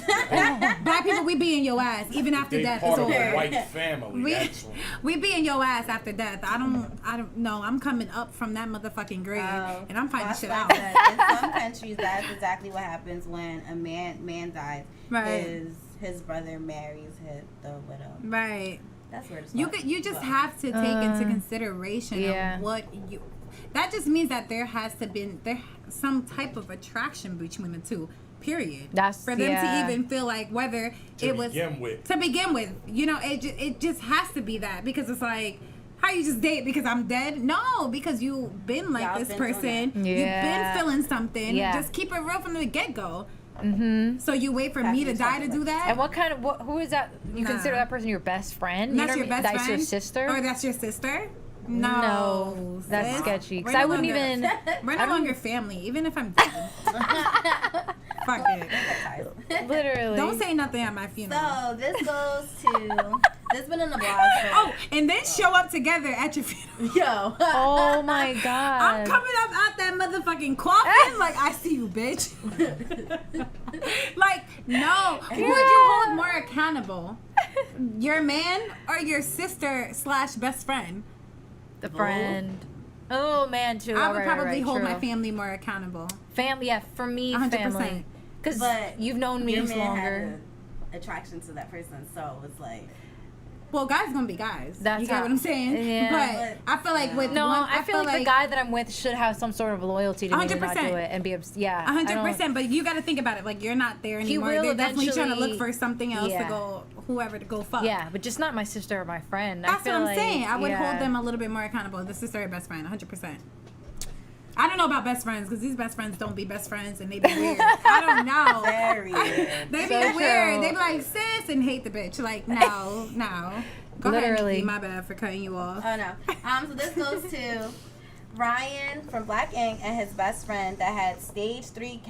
Black people, we be in your ass even after They death part is of a over. white family. We, That's what. we be in your ass after death. I don't know. I'm coming up from that motherfucking grave and I'm finding Boss shit Black out. said, in some countries, that's exactly what happens when a man dies. Right. Is his brother marries the widow. Right. That's weird as You fuck. could, you just have to take into consideration yeah. of what you. That just means that there has to be some type of attraction between the two. Period. That's- for them yeah. to even feel like whether To it was begin with. to begin with. It just has to be that because it's like. How you just date because I'm dead? No, because you've been like Y'all this been person. doing that. You've Yeah. been feeling something. Yeah. Just keep it real from the get go. Mm-hmm. So you wait for me to die to do that? And what kind of who is that? You Nah. consider that person your best friend? That's your best That's friend? your sister? Or that's your sister? No, No. that's sis. sketchy. We're Because I no wouldn't longer- even. We're I no don't- longer family, even if I'm dead. Fuck it. Literally. Don't say nothing at my funeral. So this goes to this been in the blog. For, Oh, and then show up together at your funeral. yo. Oh my God. I'm coming up out that motherfucking coffin like I see you, bitch. Like, no. Who would you hold more accountable? Your man or your sister / best friend? The friend. Oh man, too. I would Right, probably right, hold true. my family more accountable. Family, yeah, for me, 100%. family. Because But you've known me your man longer. had an attraction to that person, so it's like Well, guys gonna be guys. That's you get how- what I'm saying? yeah. But I feel like with No, one, I feel like the guy that I'm with should have some sort of loyalty to me to not do 100%. it and be yeah. I don't- 100%. But you got to think about it. Like you're not there anymore. will They're definitely trying to look eventually- for something else yeah. to go, whoever to go fuck. Yeah, but just not my sister or my friend. I That's feel what I'm like, saying. I would yeah. hold them a little bit more accountable. The sister or best friend, 100%. I don't know about best friends because these best friends don't be best friends and they be weird. I don't know. Very weird. They be So weird. true. They be like sis and hate the bitch. Like no. Go Literally. ahead, Nikki. My bad for cutting you off. Oh no. So this goes to Ryan from Black Ink and his best friend that had stage 3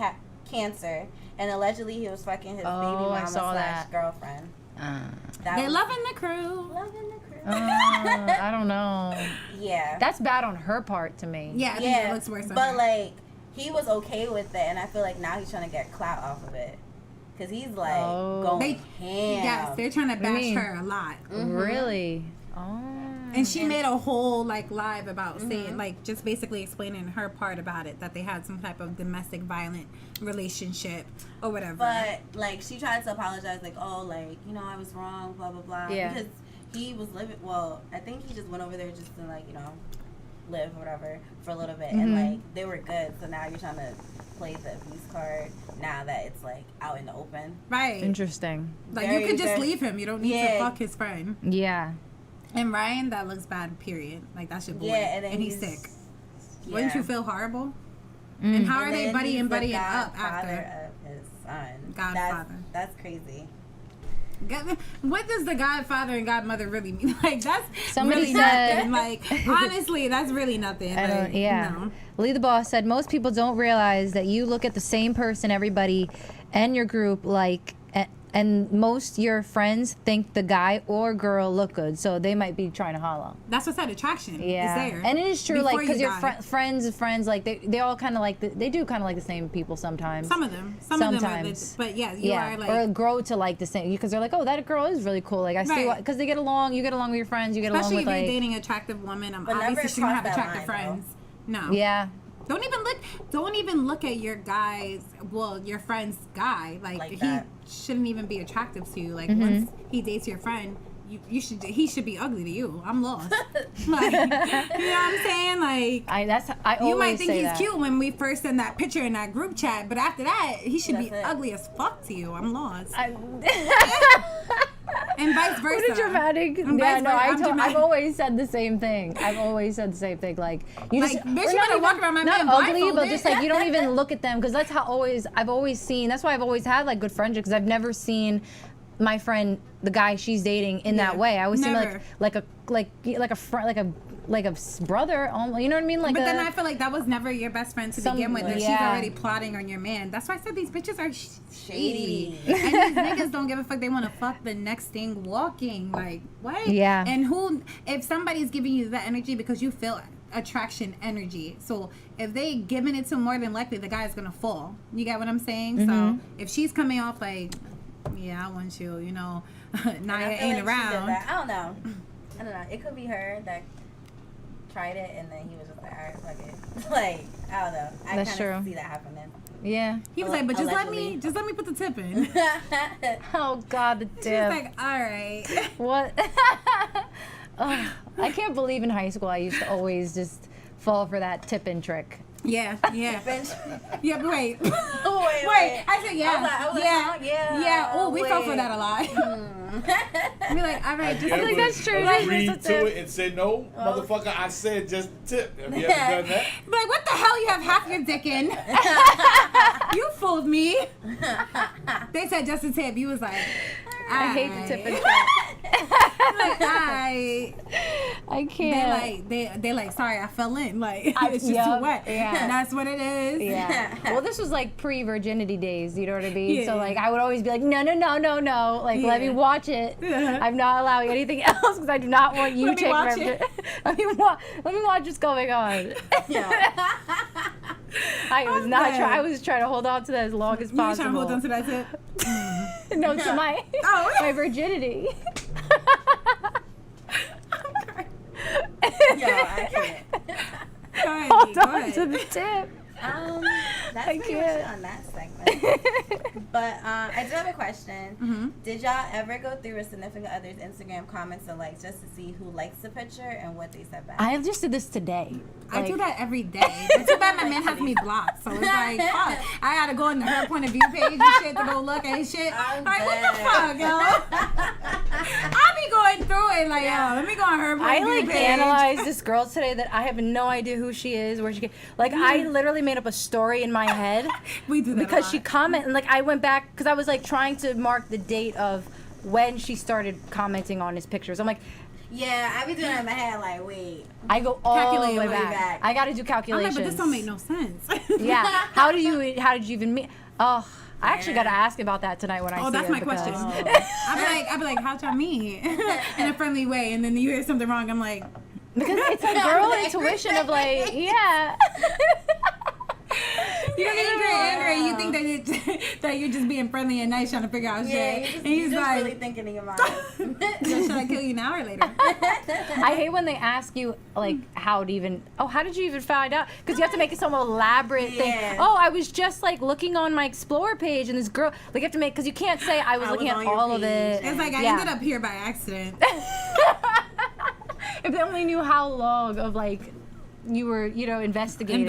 cancer, and allegedly he was fucking his baby I mama saw / that. girlfriend. That They was loving the crew. loving the crew. I don't know. Yeah. That's bad on her part to me. Yeah, I think it looks worse. on but her. like he was okay with it, and I feel like now he's trying to get clout off of it, cause he's like going They, ham. yes, they're trying to bash mean? her a lot. Really? Oh. And she made a whole like live about saying like just basically explaining her part about it, that they had some type of domestic violent relationship or whatever. But like she tried to apologize, like, oh, like, you know, I was wrong, blah blah blah. Yeah. Because he was living. Well, I think he just went over there just to like, you know, live or whatever for a little bit, and like they were good. So now you're trying to play the abuse card now that it's like out in the open. right. Interesting. Like Very, you could just very- leave him. You don't need Yeah. to fuck his friend. Yeah. And Ryan, that looks bad, period. Like that's your boy. Yeah, and then he's sick. Yeah. Wouldn't you feel horrible? And how are And they then he's buddying the up godfather after? of his son. Godfather. That's crazy. What does the godfather and godmother really mean? Like that's Somebody really said- nothing. Like honestly, that's really nothing. I don't, Like, yeah. no. Lee the Boss said most people don't realize that you look at the same person, everybody, and your group like, and most your friends think the guy or girl look good, so they might be trying to holler. That's what said attraction. Yeah, Is there. and it is true, Before like because you your die. friends, like they all kind of like they do kind of like the same people sometimes. Some of them. Some of them Sometimes. are but yeah, you yeah, are like or grow to like the same because they're like, oh, that girl is really cool. Like I see, Right. because they get along. You get along with your friends. You get especially along if with you're like, dating an attractive woman. But never Obviously she don't have cross that attractive line, friends. No. yeah. Don't even look at your guys, well, your friend's guy. Like Like he that. shouldn't even be attractive to you. Like Mm-hmm. once he dates your friend, he should be ugly to you. I'm lost. Like, you know what I'm saying? Like I always you might think say he's that. cute when we first send that picture in that group chat, but after that, he should be That's it. ugly as fuck to you. I'm lost. I- And vice versa. What a dramatic. And Yeah, vice no, versa. I've I'm dramatic. always said the same thing. I've always said the same thing. Like, you Like, just. bitch, or you not better even- walk around my not man ugly, but blindfolded. just like, you don't even look at them. Because that's how I've always seen. That's why I've always had like good friendships. Because I've never seen my friend, the guy she's dating, in that Yeah, way. I always see never. like a friend, like a brother. You know what I mean? Like But a, then I feel like that was never your best friend to begin with. That she's yeah. already plotting on your man. That's why I said these bitches are shady. Shady. And these niggas don't give a fuck. They want to fuck the next thing walking. Like, what? Yeah. And if somebody's giving you that energy because you feel attraction energy. So if they giving it to, more than likely the guy's going to fall. You get what I'm saying? So if she's coming off like, yeah, I want you, you know, And I Naya feel ain't like she did around. that. I don't know. It could be her that tried it and then he was just like, all right, fuck it. Like, I don't know. I That's kind true. of see that happening. yeah. He was like, but just Allegedly. let me put the tip in. Oh God, the She's dip. like, all right. What? Ugh, I can't believe in high school I used to always just fall for that tip-in trick. Yeah. Bench. Yeah, but wait. Oh, wait. I said yeah. I was like, yeah. huh? Yeah. Yeah. Oh, we fell for Wait. that a lot. We like, all right, just I think that's true. Agreed That's to a it and said no, motherfucker. I said just tip. Have you ever done that? be like, what the hell? You have half your dick in. You fooled me. They said just a tip. You was like, I hate the tip-in trick. Like, I can't. they like, sorry, I fell in. Like, it's just yup, too wet. yeah. And that's what it is. Yeah. Well, this was like pre-virginity days. You know what I mean? Yeah. So like, I would always be like, no. Like, let me Yeah. watch it. Yeah. I'm not allowing anything else because I do not want you Let me taking watch my- it. Let me watch what's going on. Yeah. I was I'm not dead. trying. I was trying to hold on to that as long as You were possible. trying to hold on to that tip. No, to my Oh. my virginity. Yo, I can't. Go ahead, Hold Go on ahead. to the tip. That's pretty much it on that segment. But I do have a question. Did y'all ever go through a significant other's Instagram comments or likes just to see who likes the picture and what they said back? I just did this today. I do that every day. But too bad my man has me blocked. So it's like, fuck. I gotta go into her point of view page and shit to go look at his shit. I'm like, what dead. the fuck, yo? I be going through it like, yo, let me go on her point of view page. Analyzed this girl today that I have no idea who she is, where she came. Like, I literally made up a story in my head. We do that because a lot. she commented, and like I went back because I was like trying to mark the date of when she started commenting on his pictures. I'm like, Yeah, I be doing it in my head like, wait. I go all Calculate the way way back. back. I got to do I'm calculations. like, but this don't make no sense. Yeah. How did you even meet? Oh, I actually got to ask about that tonight when I see her. Oh, that's my because- question. I'd be like, how'd y'all meet? In a friendly way, and then you hear something wrong. I'm like, because it's a girl intuition of like, yeah. You don't get angry. You think that you're just being friendly and nice, trying to figure out Yeah, shit. you're And he's just like, really thinking in your mind. should I kill you now or later? I hate when they ask you like how did you even find out? Because you have to make it some elaborate thing. Yeah. Oh, I was just like looking on my Explore page and this girl, like you have to make, because you can't say I was looking at on your all of it. It's like I Yeah. ended up here by accident. If they only knew how long of like you were, investigating.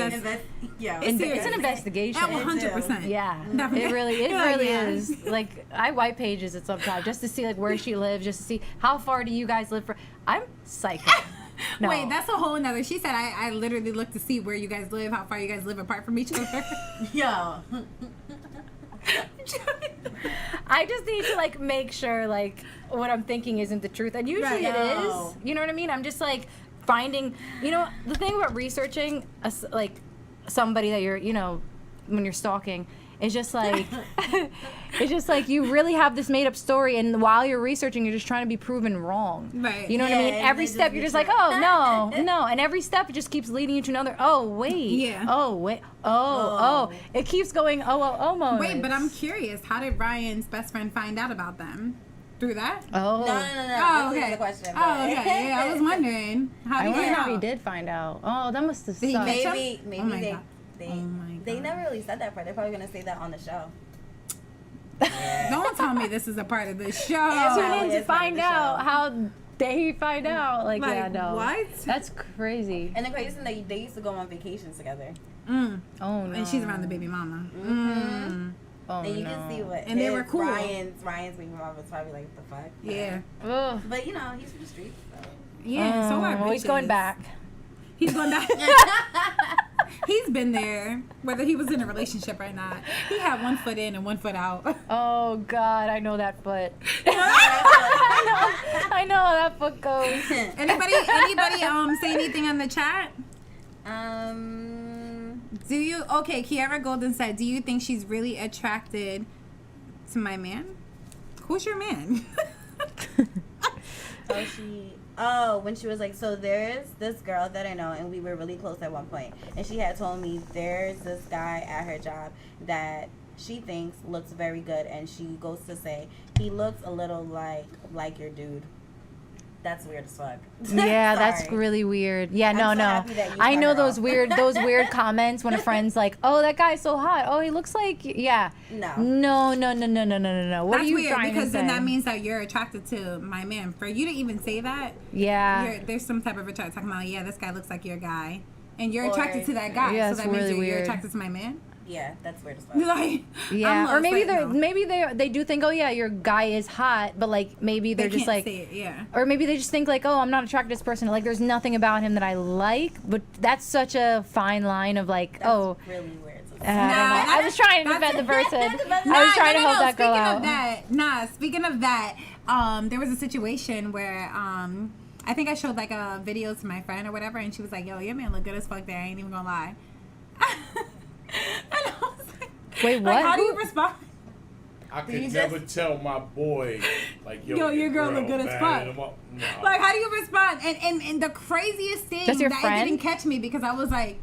Yeah, It's an investigation. At 100%. Yeah, Definitely. it really You're like, yeah. is. Like I white pages it sometimes just to see like where she lives, just to see how far do you guys live. I'm psycho. No. Wait, that's a whole nother. She said I literally looked to see where you guys live, how far you guys live apart from each other. Yo. I just need to like make sure like what I'm thinking isn't the truth, and usually it is. You know what I mean? I'm just like finding. The thing about researching like somebody that you're, when you're stalking, is just like it's just like you really have this made up story, and while you're researching, you're just trying to be proven wrong. Right. You know what I mean? Yeah, Every and step just you're be just like, true. oh no, and every step it just keeps leading you to another. Oh wait. Yeah. Oh wait. Oh. It keeps going. Almost. Wait, but I'm curious. How did Ryan's best friend find out about them? Through that? Oh. No. Oh, This okay. is the question. Oh, okay. Yeah, I was wondering. How I did you wonder find if he out? did find out. Oh, that must have Did he sucked. catch him? Maybe Oh my they God. they Oh my they God. never really said that part. They're probably gonna say that on the show. Don't tell me this is a part of the show. Tune in to it's part of find the out show. how they find out. Like yeah, Like, no. what? That's crazy. And the crazy thing, they used to go on vacations together. Oh no. And she's around the baby mama. Oh And you no. can see what And they were cool. Ryan's baby mama was probably like, what the fuck? Yeah. Ugh. But he's from the streets. So. Yeah, so are Oh, he's going bitches. back. He's going back. He's been there, whether he was in a relationship or not. He had 1 foot in and 1 foot out. Oh God, I know that foot. I know how that foot goes. Anybody say anything on the chat? Kiara Golden said, do you think she's really attracted to my man? Who's your man? When she was like, so there's this girl that I know, and we were really close at one point, and she had told me there's this guy at her job that she thinks looks very good, and she goes to say he looks a little like your dude. That's weird as fuck. Yeah, that's Sorry. really weird. Yeah, I'm no. so happy that you I cut know her those off. weird comments when a friend's like, "Oh, that guy's so hot. Oh, he looks like yeah." No. No. What That's are you weird trying because to say? then that means that you're attracted to my man. For you to even say that, yeah. there's some type of attraction talking about, yeah, this guy looks like your guy. And you're Or- attracted to that guy. Yeah, so it's that means really you're weird. attracted to my man? Yeah, that's weird as fuck. Like, Yeah, I'm or maybe lost, they do think, oh yeah, your guy is hot, but like maybe they're They just can't like, say it, yeah. or maybe they just think like, oh, I'm not attracted to this person. Like there's nothing about him that I like, but that's such a fine line of like, That's oh, really weird. I don't know. I was trying to defend the person. I was trying to help that girl out. Speaking of that, there was a situation where I think I showed like a video to my friend or whatever, and she was like, yo, your man look good as fuck there. I ain't even gonna lie. And I was like, Wait, what? Like, how do you respond? I could never tell my boy, like, yo, your girl look good as bad fuck. No. Like, how do you respond? And the craziest thing Does your that friend? it didn't catch me because I was like,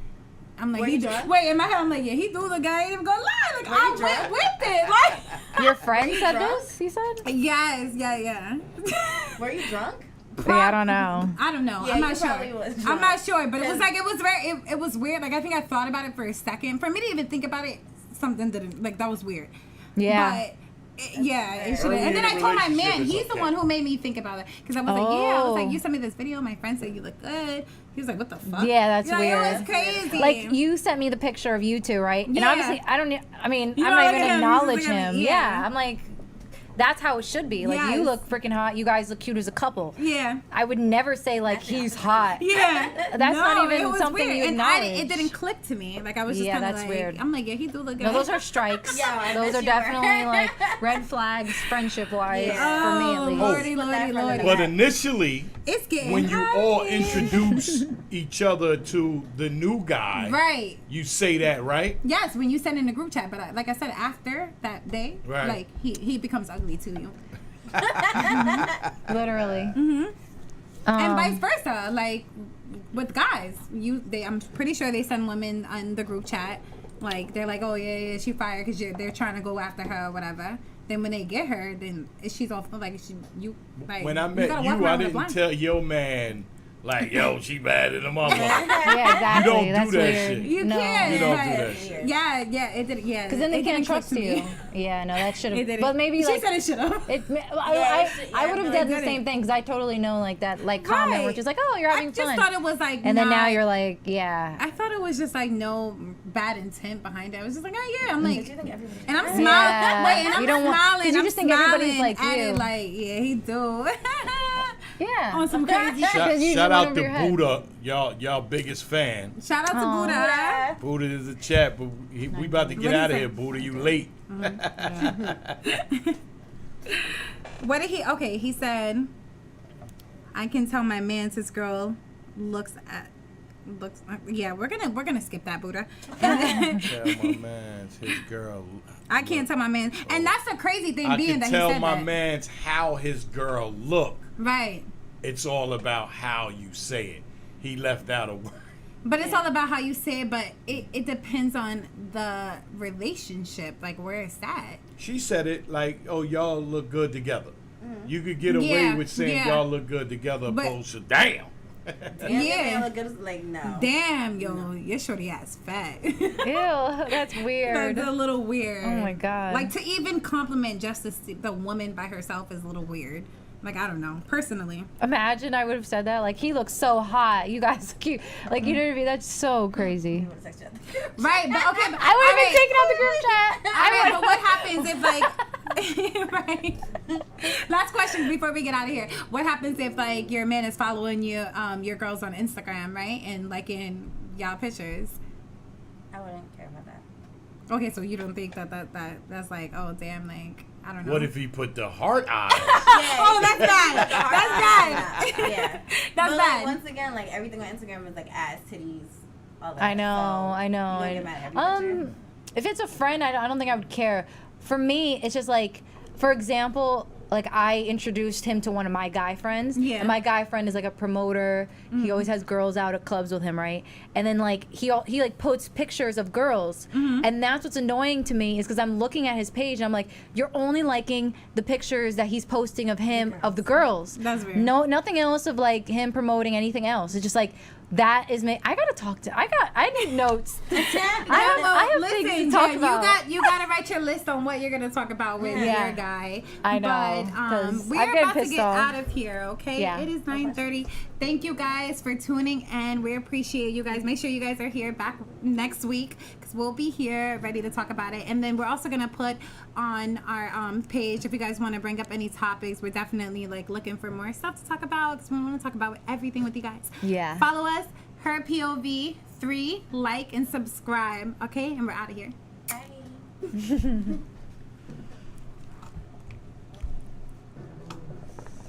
I'm like, Were you drunk? wait, in my head, I'm like, yeah, he do look good. I ain't even gonna lie. Like, Were you I drunk? went with it. Like, Your friend said drunk? this? He said? yes, yeah. Were you drunk? Yeah, I don't know. I don't know. Yeah, I'm you not sure. probably was I'm drunk. not sure, but it was like it was weird. Like I think I thought about it for a second. For me to even think about it, something didn't like that was weird. Yeah. But it should. Early And then I in the told my relationship man, is he's the okay. one who made me think about it because I was like, I was like, Oh. you sent me this video. My friend said you look good. He was like, what the fuck? Yeah, that's Like, weird. It was crazy. Like you sent me the picture of you two, right? And Yeah. obviously, I mean, You I'm don't not look even at him, acknowledge you just look at him. me, Yeah. yeah. I'm like, that's how it should be. Like you Yes. look freaking hot. You guys look cute as a couple. Yeah. I would never say like he's hot. Yeah, That's not even it was something weird. you And acknowledge. it didn't click to me. Like I was just Yeah, kind of that's like, weird. I'm like, yeah, he do look good. No, those are strikes. Yeah, I those bet are you were. definitely like red flags, friendship wise, Yeah. for me at Oh, least. lordy, Put that lordy, front of lordy. the But back. initially, It's getting when you hot all here. introduce each other to the new guy, Right. you say that, right? Yes, when you send in the group chat, but like I said, after that day, Right. like he becomes ugly to you, Literally. and vice versa. Like with guys, I'm pretty sure they send women on the group chat, like they're like, oh yeah, she fired because they're trying to go after her or whatever. Then when they get her, then she's off like like When I you met gotta you, walk I around with a didn't blind. tell your man, like, yo, she bad in the mother. Yeah, exactly. You don't do That's that weird. shit. You No. can't. You don't do but- that shit. Yeah, it did. Yeah, Because then they it can't didn't click trust to me. you. Yeah, no, that should It have. didn't. But maybe she like said it should have. it. Yeah, I would have no, done it the same didn't. thing because I totally know like that like comment where Right. she's like, oh, you're having I just fun. thought it was like, And then now not- you're like, yeah. I thought it was just like no bad intent behind it. I was just like, oh yeah, I'm Did like, you think everybody? and I'm smiling. Yeah. Wait, and I'm You don't want- 'cause smiling. you I'm just think everybody's smiling like at you. it like, yeah, he do. Yeah. On some crazy shit. Because you Shout just went out over to your head. Buddha, y'all biggest fan. Shout out to Aw. Buddha. Buddha is a chat, but we about to get What he out of say? here, Buddha. You late. What did he? Okay, he said, I can tell my man's his girl looks. Yeah, we're gonna skip that, Buddha. And then, Tell my man's his girl. I can't tell my man, and that's the crazy thing I being can that tell he said my that. man's how his girl look. Right. It's all about how you say it. He left out a word. But it's all about how you say it, but it depends on the relationship, like where it's at. She said it like, "Oh, y'all look good together." You could get away Yeah, with saying yeah. y'all look good together, But- opposed to damn. Yeah. Look good. Like no. Damn, yo, your shorty ass fat. Ew, that's weird. That's a little weird. Oh my God. Like to even compliment just the woman by herself is a little weird. Like I don't know, personally. Imagine I would have said that. Like, he looks so hot. You guys look cute. Like, you know what I mean? That's so crazy. Right, but okay, but I would have alright. been taken out the group chat. Alright, but what happens if right? Last question before we get out of here. What happens if like your man is following your girls on Instagram, right? And like in y'all pictures. I wouldn't care about that. Okay, so you don't think that's like, oh damn, like I don't know. What if he put the heart eyes? Oh, that's bad. That's bad. Yeah. That's But bad. like, once again, like everything on Instagram is like ass, titties, all that. I know, So, I know. You wouldn't get mad at every picture. If it's a friend, I don't think I would care. For me, it's just like, for example, like I introduced him to one of my guy friends. Yeah. And my guy friend is like a promoter. He always has girls out at clubs with him, right? And then like he like posts pictures of girls, and that's what's annoying to me is because I'm looking at his page and I'm like, you're only liking the pictures that he's posting of him of the girls. That's weird. No, nothing else of like him promoting anything else. It's just like. That is me. I gotta talk to. I need notes. I have things to talk about. You gotta write your list on what you're gonna talk about with Yeah. your guy. I know, But 'cause we're I get about to pissed get off. out of here. Okay. Yeah. It is 9:30. Thank you guys for tuning in. We appreciate you guys. Make sure you guys are here back next week because we'll be here ready to talk about it. And then we're also gonna put on our page if you guys want to bring up any topics. We're definitely like looking for more stuff to talk about because we want to talk about everything with you guys. Yeah. Follow us. Her POV 3, like and subscribe. Okay, and we're out of here. Bye.